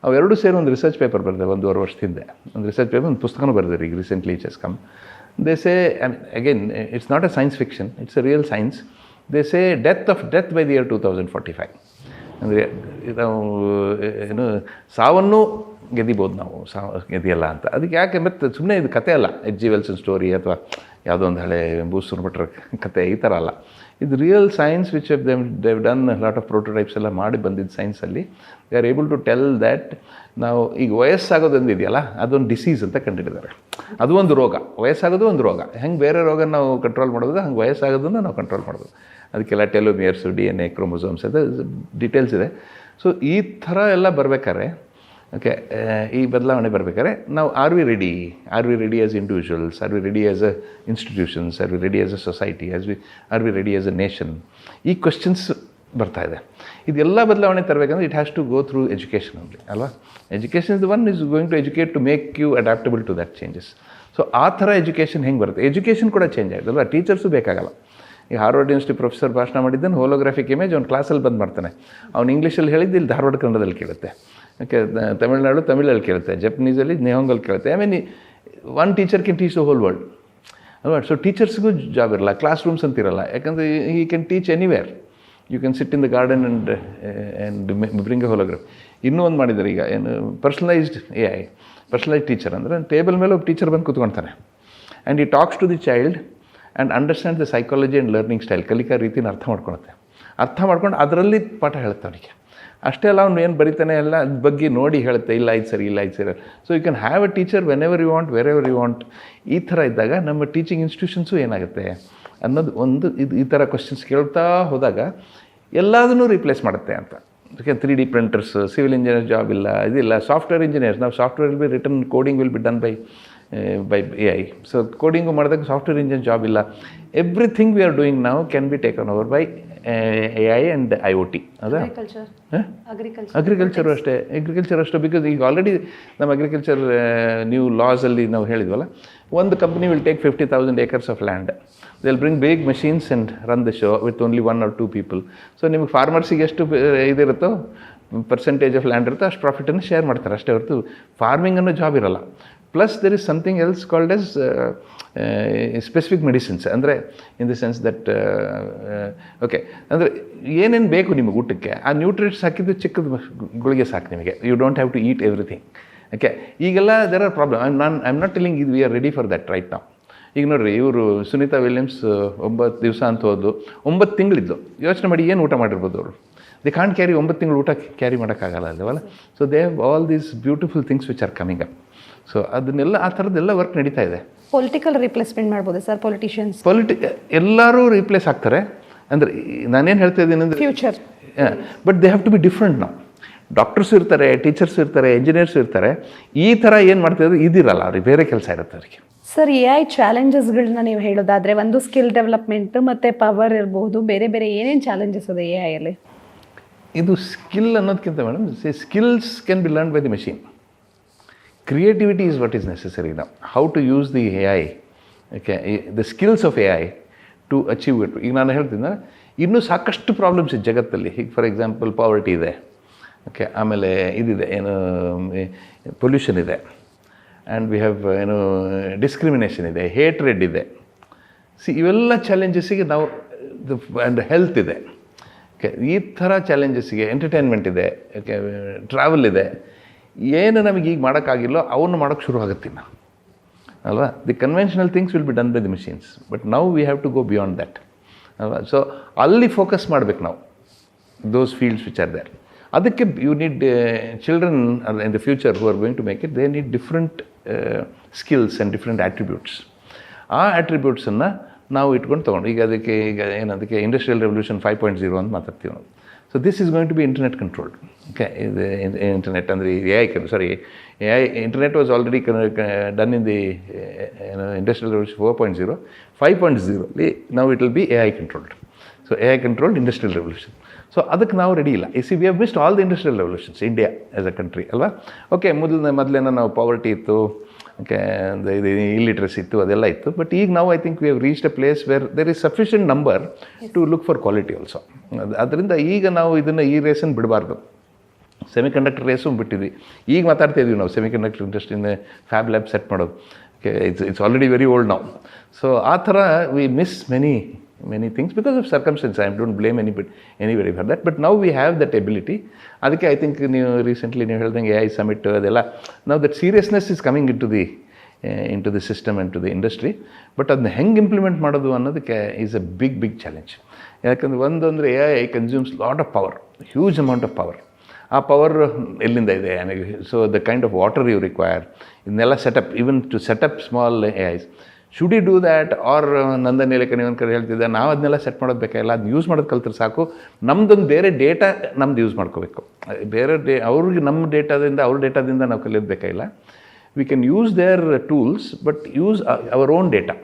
ಅವೆರಡು ಸೇರಿ ಒಂದು research paper ಬರೆದೆ 1.5 ವರ್ಷದ ಹಿಂದೆ. ಒಂದು ರಿಸರ್ಚ್ ಪೇಪರ್, ಒಂದು ಪುಸ್ತಕನೂ ಬರೆದಿರಿ ಈಗ recently it has come. They say, again it's not a science fiction, it's a real science. They say death by the year 2045. ಅಂದರೆ ನಾವು ಏನು ಸಾವನ್ನು ಗೆದಿಬೋದು, ನಾವು ಗೆದಿಯಲ್ಲ ಅಂತ. ಅದಕ್ಕೆ ಯಾಕೆ ಮತ್ತೆ ಸುಮ್ಮನೆ ಇದು ಕತೆ ಅಲ್ಲ, H.G. ವೆಲ್ಸನ್ ಸ್ಟೋರಿ ಅಥವಾ ಯಾವುದೋ ಒಂದು ಹಳೆ ಬೂಸೂರು ಭಟ್ರ ಕತೆ, ಈ ಥರ ಅಲ್ಲ. ಇದು real science which they've done lot of prototypes ಎಲ್ಲ ಮಾಡಿ ಬಂದಿದ್ದು ಸೈನ್ಸಲ್ಲಿ. They are able to tell that ನಾವು ಈಗ ವಯಸ್ಸಾಗೋದೊಂದು ಇದೆಯಲ್ಲ, ಅದೊಂದು ಡಿಸೀಸ್ ಅಂತ ಕಂಡುಹಿಡಿದ್ದಾರೆ. ಅದು ಒಂದು ರೋಗ, ವಯಸ್ಸಾಗೋದು ಒಂದು ರೋಗ. ಹೆಂಗೆ ಬೇರೆ ರೋಗ ನಾವು ಕಂಟ್ರೋಲ್ ಮಾಡೋದು, ಹಂಗೆ ವಯಸ್ಸಾಗೋದನ್ನು ನಾವು ಕಂಟ್ರೋಲ್ ಮಾಡೋದು. ಅದಕ್ಕೆಲ್ಲ ಟೆಲೋಮಿಯರ್ಸು, DNA, ಕ್ರೋಮೋಸೋಮ್ಸ್ ಅದು ಡೀಟೇಲ್ಸ್ ಇದೆ. ಸೊ ಈ ಥರ ಎಲ್ಲ ಬರಬೇಕಾದ್ರೆ, ಓಕೆ, ಈ ಬದಲಾವಣೆ ಬರಬೇಕಾದ್ರೆ ನಾವು are we ready as individuals, are we ready as a institutions, are we ready as a society, are we ready as a nation? ಈ ಕ್ವಶನ್ಸ್ ಬರ್ತಾ ಇದೆ. ಇದೆಲ್ಲ ಬದಲಾವಣೆ ತರಬೇಕಂದ್ರೆ it has to go through education only ಅಲ್ವಾ. Education is the one is going to educate to make you adaptable to that changes. So ಆ ಥರ education ಹೆಂಗೆ ಬರುತ್ತೆ? ಎಜುಕೇಷನ್ ಕೂಡ ಚೇಂಜ್ ಆಗಿದೆ ಅಲ್ವಾ. ಟೀಚರ್ಸು ಬೇಕಾಗಲ್ಲ. ಈಗ ಹಾರ್ವರ್ಡ್ ಯೂನಿವರ್ಸಿಟಿ ಪ್ರೊಫೆಸರ್ ಭಾಷಣ ಮಾಡಿದ್ದನ್ನು ಹೋಲೋಗ್ರಾಫಿಕ್ ಇಮೇಜ್ ಅವ್ನು ಕ್ಲಾಸಲ್ಲಿ ಬಂದು ಮಾಡ್ತಾನೆ. ಅವ್ನು ಇಂಗ್ಲೀಷಲ್ಲಿ ಹೇಳಿದ್ದು ಇಲ್ಲಿ ಧಾರವಾಡ ಕನ್ನಡದಲ್ಲಿ ಕೇಳುತ್ತೆ. ಓಕೆ, ತಮಿಳಲ್ಲಿ ಕೇಳುತ್ತೆ, ಜಪನೀಸಲ್ಲಿ ನೆಹೋಂಗಲ್ಲಿ ಕೇಳುತ್ತೆ. I mean one teacher can teach the whole world ಅಲ್ವಾ. ಸೊ ಟೀಚರ್ಸ್ಗೂ ಜಾಬ್ ಇರಲ್ಲ, ಕ್ಲಾಸ್ ರೂಮ್ಸ್ ಅಂತಿರಲ್ಲ. ಯಾಕಂದರೆ he can teach anywhere. You can sit in the garden and bring a holograph. ಇನ್ನೂ ಒಂದು ಮಾಡಿದ್ದಾರೆ ಈಗ, ಏನು ಪರ್ಸನಲೈಸ್ಡ್ AI, ಪರ್ಸನಲೈಸ್ಡ್ ಟೀಚರ್. ಅಂದರೆ ಟೇಬಲ್ ಮೇಲೆ ಒಬ್ಬ ಟೀಚರ್ ಬಂದು ಕೂತ್ಕೊಳ್ತಾನೆ and he talks to the child and understand the psychology and learning style. ಕಲಿಕಾ ರೀತಿನ ಅರ್ಥ ಮಾಡ್ಕೊಂಡು ಅದರಲ್ಲಿ ಪಾಠ ಹೇಳುತ್ತೆ ಅವನಿಗೆ. ಅಷ್ಟೇ ಅಲ್ಲ, ಅವ್ನು ಏನು ಬರೀತಾನೆ ಎಲ್ಲ ಅದ್ರ ಬಗ್ಗೆ ನೋಡಿ ಹೇಳುತ್ತೆ, ಇಲ್ಲ ಇದು ಸರಿ, ಇಲ್ಲ ಇದು ಸರಿ. So you can have a teacher whenever you want, wherever you want. ಈ ಥರ ಇದ್ದಾಗ ನಮ್ಮ ಟೀಚಿಂಗ್ ಇನ್ಸ್ಟಿಟ್ಯೂಷನ್ಸು ಏನಾಗುತ್ತೆ ಅನ್ನೋದು ಒಂದು ಈ ಥರ ಕ್ವಶನ್ಸ್ ಕೇಳ್ತಾ ಹೋದಾಗ ಎಲ್ಲದನ್ನೂ ರೀಪ್ಲೇಸ್ ಮಾಡುತ್ತೆ ಅಂತ. ಅದಕ್ಕೆ 3D printers, civil engineer job ಇಲ್ಲ, ಇದಿಲ್ಲ. ಸಾಫ್ಟ್ವೇರ್ ಇಂಜಿನಿಯರ್ಸ್, ನಾವು software will be return, coding will be done by AI. So coding ಮಾಡಿದಾಗ ಸಾಫ್ಟ್ವೇರ್ ಇಂಜಿನಿಯರ್ ಜಾಬ್ ಇಲ್ಲ. ಎವ್ರಿಥಿಂಗ್ ವಿ ಆರ್ ಡೂಯಿಂಗ್ ನಾವು can be taken over by AI and IoT. ಅದ agriculture ಅಷ್ಟೇ. Because ಈಗ already ನಮ್ಮ agriculture new ಲಾಸಲ್ಲಿ ನಾವು ಹೇಳಿದ್ವಲ್ಲ, ಒಂದು company will take 50,000 acres of land. They will bring big machines and run the show with only 1 or 2 people. So ನಿಮಗೆ ಫಾರ್ಮರ್ಸಿಗೆ ಎಷ್ಟು ಇದಿರುತ್ತೋ, ಪರ್ಸೆಂಟೇಜ್ ಆಫ್ ಲ್ಯಾಂಡ್ ಇರುತ್ತೋ, ಅಷ್ಟು ಪ್ರಾಫಿಟನ್ನು ಶೇರ್ ಮಾಡ್ತಾರೆ ಅಷ್ಟೇ ಹೊರತು ಫಾರ್ಮಿಂಗ್ ಅನ್ನೋ ಜಾಬ್ ಇರೋಲ್ಲ. Plus there is something else called as specific medicines. ಅಂದರೆ in the sense that okay, ಅಂದರೆ ಏನೇನು ಬೇಕು ನಿಮಗೆ ಊಟಕ್ಕೆ, ಆ ನ್ಯೂಟ್ರಿಯೆಂಟ್ಸ್ ಹಾಕಿದ್ದು ಚಿಕ್ಕದು ಗುಳಿಗೆ ಸಾಕು ನಿಮಗೆ. You don't have to eat everything. Okay, ಈಗೆಲ್ಲ there are problem. I am not telling ಇದು we are ready for that right ನಾವು. ಈಗ ನೋಡಿರಿ, ಇವರು ಸುನೀತಾ ವಿಲಿಯಮ್ಸ್ 9 ದಿವಸ ಅಂತ ಹೋದ್ದು, 9 ತಿಂಗಳಿದ್ದು. ಯೋಚನೆ ಮಾಡಿ ಏನು ಊಟ ಮಾಡಿರ್ಬೋದು ಅವರು. ದೇ ಕಾಂಟ್ ಕ್ಯಾರಿ 9 ತಿಂಗಳು ಊಟ ಕ್ಯಾರಿ ಮಾಡೋಕ್ಕಾಗಲ್ಲ ಅಲ್ಲವಲ್ಲ. So they have all these beautiful things which are coming up. So ಅದನ್ನೆಲ್ಲ ಆ ಥರದ್ದೆಲ್ಲ ವರ್ಕ್ ನಡೀತಾ ಇದೆ. ಪೊಲಿಟಿಕಲ್ ರಿಪ್ಲೇಸ್ಮೆಂಟ್ ಮಾಡ್ಬೋದು ಸರ್, ಪೊಲಿಟಿಷಿಯನ್ಸ್ ಎಲ್ಲರೂ ರೀಪ್ಲೇಸ್ ಆಗ್ತಾರೆ. ಅಂದರೆ ನಾನೇನು ಹೇಳ್ತಾ ಇದ್ದೀನಿ ಅಂದರೆ future, but they have to be different. ನಾವು ಡಾಕ್ಟರ್ಸು ಇರ್ತಾರೆ, ಟೀಚರ್ಸ್ ಇರ್ತಾರೆ, ಇಂಜಿನಿಯರ್ಸ್ ಇರ್ತಾರೆ. ಈ ಥರ ಏನು ಮಾಡ್ತಾಯಿದ್ರು ಇದಿರಲ್ಲ, ಅವ್ರಿಗೆ ಬೇರೆ ಕೆಲಸ ಇರುತ್ತೆ ಅವರಿಗೆ. ಸರ್, AI ಚಾಲೆಂಜಸ್ಗಳನ್ನ ನೀವು ಹೇಳೋದಾದರೆ, ಒಂದು ಸ್ಕಿಲ್ ಡೆವಲಪ್ಮೆಂಟ್ ಮತ್ತು ಪವರ್ ಇರ್ಬೋದು, ಬೇರೆ ಬೇರೆ ಏನೇನು ಚಾಲೆಂಜಸ್ ಇದೆ AI-ಅಲ್ಲಿ? ಇದು ಸ್ಕಿಲ್ ಅನ್ನೋದಕ್ಕಿಂತ madam, skills can be learn by the machine. Creativity is what is necessary now. How to use the AI, okay, the skills of AI to achieve it. ಈಗ ನಾನು ಹೇಳ್ತೀನಿ, ಇನ್ನೂ ಸಾಕಷ್ಟು ಪ್ರಾಬ್ಲಮ್ಸ್ ಇದೆ ಜಗತ್ತಲ್ಲಿ. ಈಗ ಫಾರ್ ಎಕ್ಸಾಂಪಲ್ ಪಾವರ್ಟಿ ಇದೆ, okay, ಆಮೇಲೆ ಇದಿದೆ, ಏನು ಪೊಲ್ಯೂಷನ್ ಇದೆ, ಆ್ಯಂಡ್ ವಿ ಹ್ಯಾವ್ ಡಿಸ್ಕ್ರಿಮಿನೇಷನ್ ಇದೆ, ಹೇಟ್ರೆಡ್ ಇದೆ. ಇವೆಲ್ಲ ಚಾಲೆಂಜಸ್ಸಿಗೆ ನಾವು ಆ್ಯಂಡ್ ಹೆಲ್ತ್ ಇದೆ. ಓಕೆ, ಈ ಥರ ಚಾಲೆಂಜಸ್ಸಿಗೆ ಎಂಟರ್ಟೈನ್ಮೆಂಟ್ ಇದೆ, ಓಕೆ, ಟ್ರಾವೆಲ್ ಇದೆ. ಏನು ನಮಗೆ ಈಗ ಮಾಡೋಕ್ಕಾಗಿಲ್ಲೋ ಅವನ್ನು ಮಾಡೋಕ್ಕೆ ಶುರು ಆಗುತ್ತಿನ್ನ ಅಲ್ವಾ. The conventional things will be done by the machines, but now we have to go beyond that ಅಲ್ವಾ. ಸೊ ಅಲ್ಲಿ ಫೋಕಸ್ ಮಾಡಬೇಕು ನಾವು, those fields which are there. ಅದಕ್ಕೆ you need children in the future who are going to make it, they need different skills and different attributes. ಆ ಆಟ್ರಿಬ್ಯೂಟ್ಸನ್ನು ನಾವು ಇಟ್ಕೊಂಡು ತೊಗೊಂಡು ಈಗ ಏನದಕ್ಕೆ ಇಂಡಸ್ಟ್ರಿಯಲ್ ರೆವಲ್ಯೂಷನ್ 5.0 ಅಂತ ಮಾತಾಡ್ತೀವಿ ನಾವು. So this is going to be internet controlled. Okay, ಇದು ಇಂಟರ್ನೆಟ್ ಅಂದರೆ internet was already done in the industrial revolution 4.0. 5.0 ನಾವು it will be AI controlled. So AI controlled industrial revolution. So ಅದಕ್ಕೆ ನಾವು ready ಇಲ್ಲ. We have missed all the industrial revolutions India as a country ಅಲ್ವಾ. Okay, ಮೊದಲೇನೋ ನಾವು poverty ಇತ್ತು, okay, ಇದು illiteracy ಇತ್ತು, ಅದೆಲ್ಲ ಇತ್ತು. ಬಟ್ ಈಗ ನಾವು I think we have reached a place where there is sufficient number to look for quality also. ಅದರಿಂದ ಈಗ ನಾವು ಈ ರೇಸನ್ನು ಬಿಡಬಾರ್ದು. ಸೆಮಿಕಂಡಕ್ಟರ್ ರೇಸು ಬಿಟ್ಟಿದ್ವಿ, ಈಗ ಮಾತಾಡ್ತಾ ಇದ್ವಿ ನಾವು ಸೆಮಿಕಂಡಕ್ಟರ್ ಇಂಡಸ್ಟ್ರಿನ ಫ್ಯಾಬ್ ಲ್ಯಾಬ್ ಸೆಟ್ ಮಾಡೋದು. Okay, it's already very old ನಾವು. ಸೊ ಆ ಥರ V miss many things because of circumstances. I don't blame anybody for that, but now we have that ability. ಅದಕ್ಕೆ I think ನೀವು recently ನೀವು ಹೇಳ್ದಂಗೆ AI summit ಅದೆಲ್ಲ, ನಾವು that seriousness is coming in to the system and to the industry. But ಅದನ್ನ ಹೆಂಗೆ implement ಮಾಡೋದು ಅನ್ನೋದಕ್ಕೆ ಈಸ್ ಅ ಬಿಗ್ ಚಾಲೆಂಜ್. ಯಾಕಂದರೆ ಒಂದಂದರೆ AI consumes lot of power, huge amount of power. ಆ ಪವರ್ ಎಲ್ಲಿಂದ ಇದೆ? So the kind of water you require, ಇದನ್ನೆಲ್ಲ setup, even to set up small AIs. Should you do that or Nandan Nilekani ಒಂದು ಕಡೆ ಹೇಳ್ತಿದ್ದೆ, ನಾವು ಅದನ್ನೆಲ್ಲ ಸೆಟ್ ಮಾಡೋದು ಬೇಕಾಗಿಲ್ಲ, ಅದು ಯೂಸ್ ಮಾಡೋದು ಕಲ್ತ್ರೆ ಸಾಕು. ನಮ್ಮದೊಂದು ಬೇರೆ ಡೇಟಾ ನಮ್ದು ಯೂಸ್ ಮಾಡ್ಕೋಬೇಕು. ಬೇರೆ ಅವ್ರಿಗೆ ನಮ್ಮ ಡೇಟಾದಿಂದ ನಾವು ಕಲಿಯೋದು ಬೇಕಾಗಿಲ್ಲ. We can use there tools but use our own data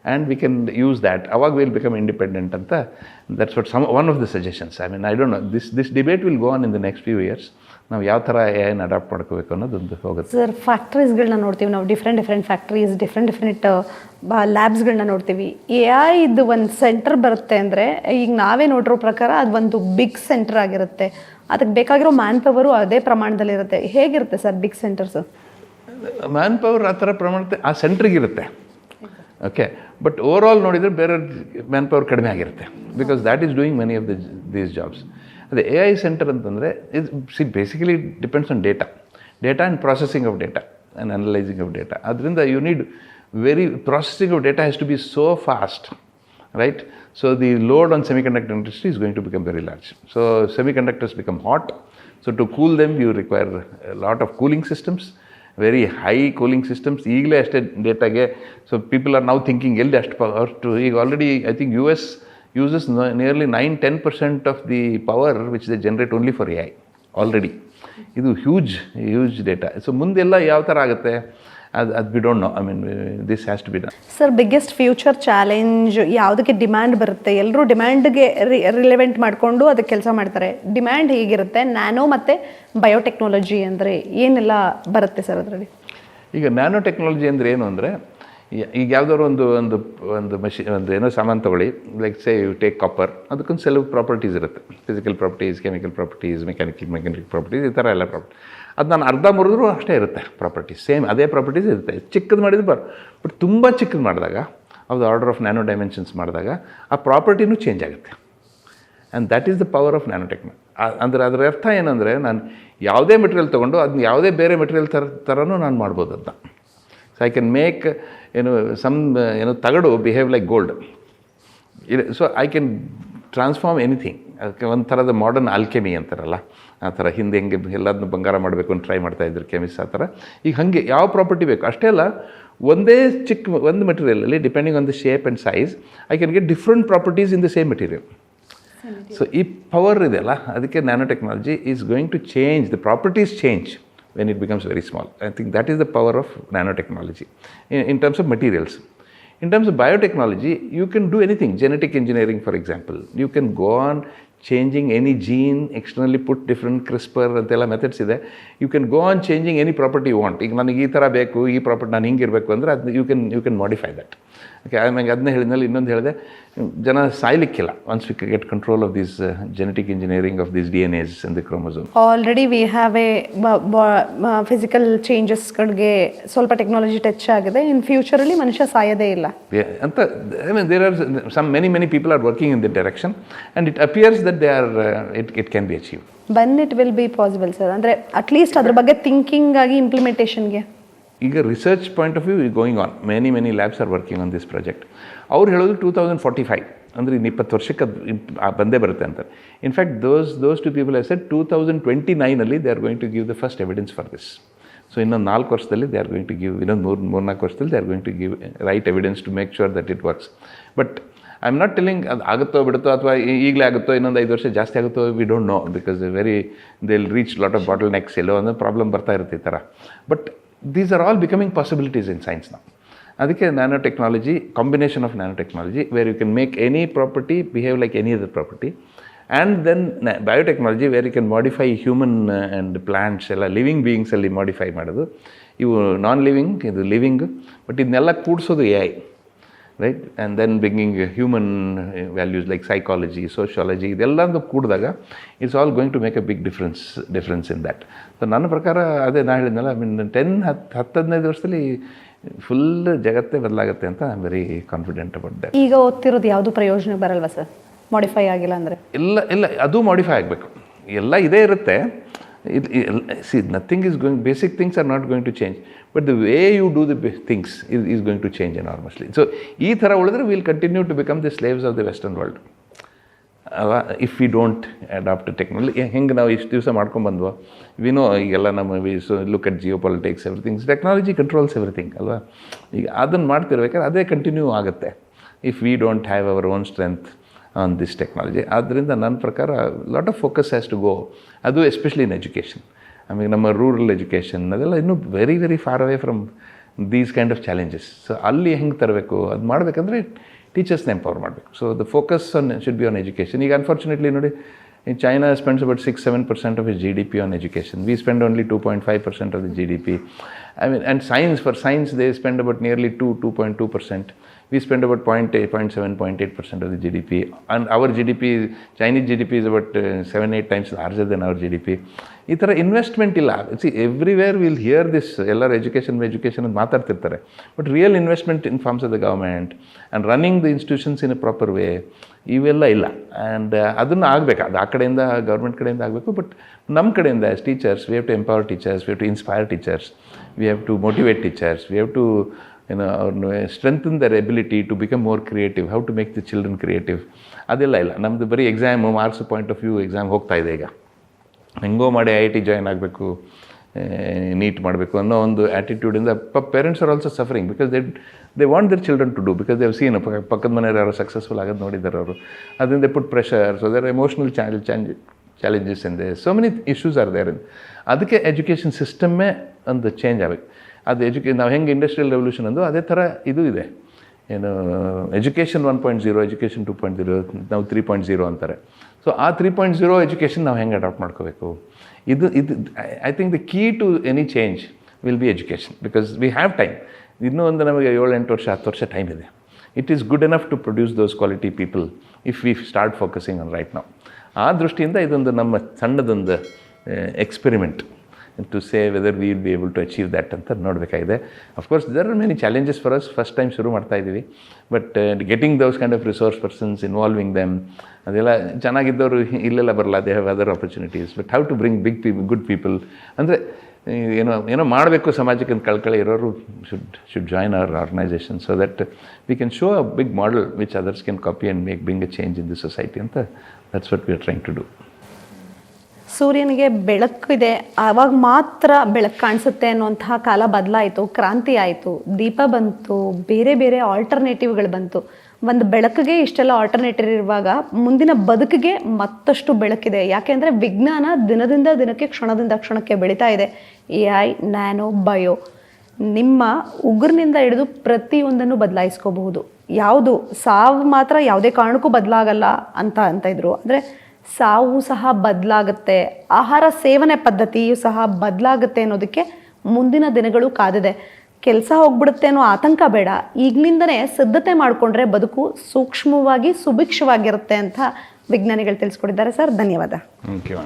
and we can use that. ಅವಾಗ ವಿಲ್ ಬಿಕಮ್ ಇಂಡಿಪೆಂಡೆಂಟ್ ಅಂತ. That's what one of the suggestions. I mean I don't know, this debate will go on in the next few years. ನಾವು ಯಾವ ಥರ AI adapt ಮಾಡ್ಕೋಬೇಕು ಅನ್ನೋದೊಂದು ಹೋಗುತ್ತೆ. Sir, ಫ್ಯಾಕ್ಟ್ರೀಸ್ಗಳನ್ನ ನೋಡ್ತೀವಿ ನಾವು, ಡಿಫ್ರೆಂಟ್ ಫ್ಯಾಕ್ಟ್ರೀಸ್, ಡಿಫ್ರೆಂಟ್ ಲ್ಯಾಬ್ಸ್ಗಳನ್ನ ನೋಡ್ತೀವಿ. AI ಇದು ಒಂದು ಸೆಂಟರ್ ಬರುತ್ತೆ ಅಂದರೆ, ಈಗ ನಾವೇ ನೋಡಿರೋ ಪ್ರಕಾರ ಅದು ಒಂದು ಬಿಗ್ ಸೆಂಟರ್ ಆಗಿರುತ್ತೆ. ಅದಕ್ಕೆ ಬೇಕಾಗಿರೋ ಮ್ಯಾನ್ ಪವರು ಅದೇ ಪ್ರಮಾಣದಲ್ಲಿರುತ್ತೆ. ಹೇಗಿರುತ್ತೆ sir big centres? Manpower ಆ ಥರ ಪ್ರಮಾಣತೆ ಆ ಸೆಂಟ್ರಿಗಿರುತ್ತೆ. ಓಕೆ, ಬಟ್ ಓವರ್ ಆಲ್ ನೋಡಿದರೆ ಬೇರೆ ಮ್ಯಾನ್ ಪವರ್ ಕಡಿಮೆ ಆಗಿರುತ್ತೆ, because that is doing many of these jobs. ಅದೇ AI ಸೆಂಟರ್ ಅಂತಂದರೆ basically depends on data and processing of data and analysing of data. ಅದರಿಂದ you need processing of data has to be so fast, right? So the load on semiconductor industry is going to become very large. So semiconductors become hot. So to cool them, you require a lot of cooling systems, very high cooling systems. ಈಗಲೇ ಅಷ್ಟೇ ಡೇಟಾಗೆ. So people are now thinking ಎಲ್ಲಿ ಅಷ್ಟು power to. ಈಗ already I think US uses nearly 9-10% of the power which they generate only for AI already. ಇದು huge data. So ಮುಂದೆಲ್ಲ ಯಾವ ಥರ ಆಗುತ್ತೆ ಅದು we don't know. I mean this has to be done. Sir, biggest future challenge ಯಾವುದಕ್ಕೆ demand ಬರುತ್ತೆ? ಎಲ್ಲರೂ ಡಿಮ್ಯಾಂಡ್ಗೆ relevant ಮಾಡಿಕೊಂಡು ಅದಕ್ಕೆ ಕೆಲಸ ಮಾಡ್ತಾರೆ. ಡಿಮ್ಯಾಂಡ್ ಹೇಗಿರುತ್ತೆ? ನ್ಯಾನೋ ಮತ್ತು ಬಯೋಟೆಕ್ನಾಲಜಿ ಅಂದರೆ ಏನೆಲ್ಲ ಬರುತ್ತೆ ಸರ್ ಅದರಲ್ಲಿ? ಈಗ ನ್ಯಾನೋ ಟೆಕ್ನಾಲಜಿ ಅಂದರೆ ಏನು ಅಂದರೆ, ಈಗ ಯಾವುದಾದ್ರು ಒಂದು ಮಷಿನ್, ಒಂದು ಏನೋ ಸಾಮಾನು ತೊಗೊಳ್ಳಿ, like say you take copper, ಅದಕ್ಕೊಂದು ಕೆಲವು ಪ್ರಾಪರ್ಟೀಸ್ ಇರುತ್ತೆ. Physical properties, chemical properties, mechanical properties, ಈ ಥರ ಎಲ್ಲ ಪ್ರಾಪರ್ಟಿ. ಅದು ನಾನು ಅರ್ಧ ಮುರಿದ್ರೂ ಅಷ್ಟೇ ಇರುತ್ತೆ ಪ್ರಾಪರ್ಟೀಸ್, ಸೇಮ್ ಅದೇ ಪ್ರಾಪರ್ಟೀಸ್ ಇರುತ್ತೆ. ಚಿಕ್ಕದು ಮಾಡಿದ್ರು ಬಟ್ ತುಂಬ ಚಿಕ್ಕದು ಮಾಡಿದಾಗ, ಅದು ಆರ್ಡರ್ ಆಫ್ ನ್ಯಾನೋ ಡೈಮೆನ್ಷನ್ಸ್ ಮಾಡಿದಾಗ ಆ ಪ್ರಾಪರ್ಟಿನೂ ಚೇಂಜ್ ಆಗುತ್ತೆ. And that is the power of nano technology. ಅಂದರೆ ಅದರ ಅರ್ಥ ಏನಂದರೆ, ನಾನು ಯಾವುದೇ ಮೆಟೀರಿಯಲ್ ತೊಗೊಂಡು ಅದನ್ನ ಯಾವುದೇ ಬೇರೆ ಮೆಟೀರಿಯಲ್ ಥರನೂ ನಾನು ಮಾಡ್ಬೋದು ಅದನ್ನ. ಸೊ ಐ ಕ್ಯಾನ್ ಮೇಕ್ ತಗಡು behave like gold. So I can transform anything. ಅದಕ್ಕೆ ಒಂದು ಥರದ ಮಾಡರ್ನ್ ಆಲ್ಕೆಮಿ ಅಂತಾರಲ್ಲ, ಆ ಥರ ಹಿಂದೆ ಹೆಂಗೆ ಎಲ್ಲದನ್ನು ಬಂಗಾರ ಮಾಡಬೇಕು ಅಂತ ಟ್ರೈ ಮಾಡ್ತಾಯಿದ್ರು ಕೆಮಿಸ್ಟ್, ಆ ಥರ ಈಗ ಹಾಗೆ ಯಾವ ಪ್ರಾಪರ್ಟಿ ಬೇಕು ಅಷ್ಟೇ ಅಲ್ಲ, ಒಂದೇ ಒಂದು ಮೆಟೀರಿಯಲಲ್ಲಿ depending on the shape and size I can get different properties in the same material. So ಈ ಪವರ್ ಇದೆಯಲ್ಲ, ಅದಕ್ಕೆ nanotechnology is going to change the properties change when it becomes very small. I think that is the power of nanotechnology in terms of materials. In terms of biotechnology, you can do anything. Genetic engineering, for example. You can go on changing any gene, externally put different CRISPR ಅಂತೆಲ್ಲ methods ಇದೆ. You can go on changing any property you want. ಈಗ ನನಗೆ ಈ ಥರ ಬೇಕು, ಈ property ನಾನು ಹಿಂಗಿರಬೇಕು ಅಂದರೆ ಅದು you can modify that. Okay, ಆಮೇಲೆ ಅದನ್ನೇ ಹೇಳಿದ್ಮೇಲೆ ಇನ್ನೊಂದು ಹೇಳಿದೆ, ಜನ ಸಾಯ್ಲಿಕ್ಕಿಲ್ಲ once we get control of this genetic engineering of this DNA in the chromosome. Already we have a physical ಚೇಂಜಸ್ಗಳಿಗೆ ಸ್ವಲ್ಪ ಟೆಕ್ನಾಲಜಿ ಟಚ್ ಆಗಿದೆ. ಇನ್ ಫ್ಯೂಚರಲ್ಲಿ ಮನುಷ್ಯ ಸಾಯೋದೇ ಇಲ್ಲ ಅಂತ. I mean there are some many people are working in that direction and it appears that they are it can be achieve. But it will be possible sir. ಅಂದರೆ at least ಅದ್ರ ಬಗ್ಗೆ thinking ಆಗಿ ಇಂಪ್ಲಿಮೆಂಟೇಷನ್ಗೆ ಈಗ ರಿಸರ್ಚ್ ಪಾಯಿಂಟ್ ಆಫ್ ವ್ಯೂ ಈ going on. Many labs are working on this project. ಅವ್ರು ಹೇಳೋದು 2045 ಅಂದರೆ ಇನ್ನು 20 ವರ್ಷಕ್ಕೆ ಅದು ಬಂದೇ ಬರುತ್ತೆ ಅಂತ. In fact those two people have said 2029 they are going to give the first evidence for this. So ಇನ್ನೊಂದು 4 ವರ್ಷದಲ್ಲಿ they are going to give, ಇನ್ನೊಂದು 3-4 ವರ್ಷದಲ್ಲಿ they are going to give right evidence to make sure that it works. But I am not telling ಅದು ಆಗುತ್ತೋ ಬಿಡುತ್ತೋ ಅಥವಾ ಈಗಲೇ ಆಗುತ್ತೋ ಇನ್ನೊಂದು 5 ವರ್ಷ ಜಾಸ್ತಿ ಆಗುತ್ತೋ, we don't know, because they will reach lot of bottlenecks, ಎಲ್ಲೋ ಅನ್ನೋ ಪ್ರಾಬ್ಲಮ್ ಬರ್ತಾ ಇರುತ್ತೆ ಈ ಥರ. But these are all becoming possibilities in science now. ಅದಕ್ಕೆ nanotechnology, combination of nanotechnology where you can make any property behave like any other property, and then biotechnology where you can modify human and plants ಎಲ್ಲ living ಬೀಯಿಂಗ್ಸಲ್ಲಿ modify ಮಾಡೋದು. ಇವು non living, ಇದು living, but ಇದನ್ನೆಲ್ಲ ಕೂಡಿಸೋದು AI, right? And then bringing human values like psychology, sociology, ಇದೆಲ್ಲದೂ ಕೂಡಿದಾಗ it's all going to make a big difference in that. So ನನ್ನ ಪ್ರಕಾರ ಅದೇ ನಾ ಹೇಳಿದ್ನಲ್ಲ, ಐ ಮೀನ್ 10-15 ವರ್ಷದಲ್ಲಿ ಫುಲ್ ಜಗತ್ತೇ ಬದಲಾಗುತ್ತೆ ಅಂತ I am very confident about that. ಈಗ ಓದ್ತಿರೋದು ಯಾವುದು ಪ್ರಯೋಜನ ಬರಲ್ವಾ ಸರ್ ಮಾಡಿಫೈ ಆಗಿಲ್ಲ ಅಂದರೆ? ಇಲ್ಲ ಅದು ಮಾಡಿಫೈ ಆಗಬೇಕು. ಎಲ್ಲ ಇದೇ ಇರುತ್ತೆ. Nothing is going, basic things are not going to change, but the way you do the things is going to change enormously. So ಈ ಥರ ಉಳಿದ್ರೆ will continue to become the slaves of the western world ಅಲ್ವಾ? If we don't adapt technology. ಹೆಂಗೆ ನಾವು ಇಷ್ಟು ದಿವಸ ಮಾಡ್ಕೊಂಡ್ಬಂದ್ವೋ, we know ಈಗೆಲ್ಲ ನಮ್ಮ look at geopolitics, everything technology controls everything ಅಲ್ವಾ? ಈಗ ಅದನ್ನು ಮಾಡ್ತಿರ್ಬೇಕಾದ್ರೆ ಅದೇ ಕಂಟಿನ್ಯೂ ಆಗುತ್ತೆ if we don't have our own strength on this technology. ಆದ್ದರಿಂದ ನನ್ನ ಪ್ರಕಾರ lot of focus has to go, ಅದು ಎಸ್ಪೆಷಲಿ ಇನ್ ಎಜುಕೇಷನ್. ಆಮೇಲೆ ನಮ್ಮ ರೂರಲ್ ಎಜುಕೇಷನ್ ಅದೆಲ್ಲ ಇನ್ನೂ very far away from these kind of challenges. So ಅಲ್ಲಿ ಹೆಂಗೆ ತರಬೇಕು, ಅದು ಮಾಡಬೇಕಂದ್ರೆ ಟೀಚರ್ಸ್ನ ಎಂಪವರ್ ಮಾಡಬೇಕು. So the focus should be on education. ಈಗ ಅನ್ಫಾರ್ಚುನೇಟ್ಲಿ ನೋಡಿ, China spends about 6-7% of its GDP on education. We spend only 2.5% of the GDP. I mean, and for science, they spend about nearly 2.2%. We spend about 0.7-0.8% of the GDP. And our GDP, Chinese GDP is about 7-8 times larger than our GDP. ಈ ಥರ investment ಇಲ್ಲ. See everywhere will hear this, ಎಲ್ಲರೂ education ಅಂತ ಮಾತಾಡ್ತಿರ್ತಾರೆ, but real investment in forms of the government and running the institutions in a proper way ಇವೆಲ್ಲ ಇಲ್ಲ. And ಅದನ್ನು ಆಗಬೇಕು, ಅದು ಆ ಕಡೆಯಿಂದ ಗೌರ್ಮೆಂಟ್ ಕಡೆಯಿಂದ ಆಗಬೇಕು. ಬಟ್ ನಮ್ಮ ಕಡೆಯಿಂದ as teachers we have to empower teachers, we have to inspire teachers, we have to motivate teachers, we have to strengthen their ability to become more creative, how to make the children creative. ಅದೆಲ್ಲ ಇಲ್ಲ. ನಮ್ಮದು ಬರೀ exam, marks point of view exam ಹೋಗ್ತಾ ಇದೆ. ಈಗ ಹೆಂಗೋ ಮಾಡಿ IIT join ಆಗಬೇಕು, ನೀಟ್ ಮಾಡಬೇಕು ಅನ್ನೋ ಒಂದು ಆ್ಯಟಿಟ್ಯೂಡಿಂದ parents are also suffering because they want their children to do, because they've seen ಪಕ್ಕದ ಮನೆಯವ್ರು ಯಾರು ಸಕ್ಸಸ್ಫುಲ್ ಆಗೋದು ನೋಡಿದ್ದಾರೆ ಅವರು. ಅದರಿಂದ put pressure, so there emotional challenges in they, so many issues are there. ಅದಕ್ಕೆ ಎಜುಕೇಷನ್ ಸಿಸ್ಟಮ್ಮೇ ಒಂದು ಚೇಂಜ್ ಆಗಬೇಕು. ಅದು ನಾವು ಹೆಂಗೆ ಇಂಡಸ್ಟ್ರಿಯಲ್ ರೆವಲ್ಯೂಷನ್ ಅಂದು ಅದೇ ಥರ ಇದು ಇದೆ. ಏನು ಎಜುಕೇಷನ್ 1.0, ಎಜುಕೇಷನ್ 2.0, ನಾವು 3.0 ಅಂತಾರೆ. ಸೊ ಆ 3.0 ಎಜುಕೇಷನ್ ನಾವು ಹೆಂಗೆ ಅಡಾಪ್ಟ್ ಮಾಡ್ಕೋಬೇಕು, ಇದು I think the key to any change will be education, because we have time. ಇನ್ನೂ ಒಂದು ನಮಗೆ 7-8 ವರ್ಷ 10 ವರ್ಷ ಟೈಮ್ ಇದೆ. It is good enough to produce those quality people if we start focusing on right ನಾವು. ಆ ದೃಷ್ಟಿಯಿಂದ ಇದೊಂದು ನಮ್ಮ ಸಣ್ಣದೊಂದು experiment to say whether we will be able to achieve that ಅಂತ ನೋಡಬೇಕಾಗಿದೆ. Of course, there are many challenges for us. First time ಶುರು ಮಾಡ್ತಾ ಇದ್ದೀವಿ, but getting those kind of resource persons, involving them, ಅದೆಲ್ಲ ಚೆನ್ನಾಗಿದ್ದವರು ಇಲ್ಲೆಲ್ಲ ಬರಲ್ಲ, they have other opportunities. But how to bring good people ಅಂದರೆ ಏನೋ ಮಾಡಬೇಕು ಸಮಾಜಕ್ಕೆ ಅಂತ ಕಳ್ಕಳಿ ಇರೋರು should join our organisation, so that we can show a big model which others can copy and bring a change in the society ಅಂತ. That's what we are trying to do. ಸೂರ್ಯನಿಗೆ ಬೆಳಕಿದೆ, ಆವಾಗ ಮಾತ್ರ ಬೆಳಕು ಕಾಣಿಸುತ್ತೆ ಅನ್ನುವಂತಹ ಕಾಲ ಬದಲಾಯಿತು, ಕ್ರಾಂತಿ ಆಯಿತು, ದೀಪ ಬಂತು, ಬೇರೆ ಬೇರೆ ಆಲ್ಟರ್ನೇಟಿವ್ಗಳು ಬಂತು. ಒಂದು ಬೆಳಕಿಗೆ ಇಷ್ಟೆಲ್ಲ ಆಲ್ಟರ್ನೇಟಿವ್ ಇರುವಾಗ ಮುಂದಿನ ಬದುಕಿಗೆ ಮತ್ತಷ್ಟು ಬೆಳಕಿದೆ. ಯಾಕೆಂದರೆ ವಿಜ್ಞಾನ ದಿನದಿಂದ ದಿನಕ್ಕೆ, ಕ್ಷಣದಿಂದ ಕ್ಷಣಕ್ಕೆ ಬೆಳೀತಾ ಇದೆ. AI, ನ್ಯಾನೋ, ಬಯೋ, ನಿಮ್ಮ ಉಗುರಿನಿಂದ ಹಿಡಿದು ಪ್ರತಿಯೊಂದನ್ನು ಬದಲಾಯಿಸ್ಕೋಬಹುದು. ಯಾವುದು ಸಾವು ಮಾತ್ರ ಯಾವುದೇ ಕಾರಣಕ್ಕೂ ಬದಲಾಗಲ್ಲ ಅಂತ ಇದ್ರು. ಅಂದರೆ ಸಾವು ಸಹ ಬದಲಾಗುತ್ತೆ, ಆಹಾರ ಸೇವನೆ ಪದ್ಧತಿಯು ಸಹ ಬದಲಾಗುತ್ತೆ ಅನ್ನೋದಕ್ಕೆ ಮುಂದಿನ ದಿನಗಳು ಕಾದಿದೆ. ಕೆಲಸ ಹೋಗ್ಬಿಡುತ್ತೆ ಅನ್ನೋ ಆತಂಕ ಬೇಡ, ಈಗಲಿಂದನೇ ಸಿದ್ಧತೆ ಮಾಡಿಕೊಂಡ್ರೆ ಬದುಕು ಸೂಕ್ಷ್ಮವಾಗಿ ಸುಭಿಕ್ಷವಾಗಿರುತ್ತೆ ಅಂತ ವಿಜ್ಞಾನಿಗಳು ತಿಳಿಸ್ಕೊಟ್ಟಿದ್ದಾರೆ ಸರ್. ಧನ್ಯವಾದ. Thank you.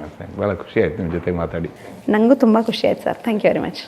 ಭಾಳ ಖುಷಿ ಆಯ್ತು ನಿಮ್ಮ ಜೊತೆಗೆ ಮಾತಾಡಿ. ನನಗೂ ತುಂಬ ಖುಷಿ ಆಯ್ತು sir. Thank you very much.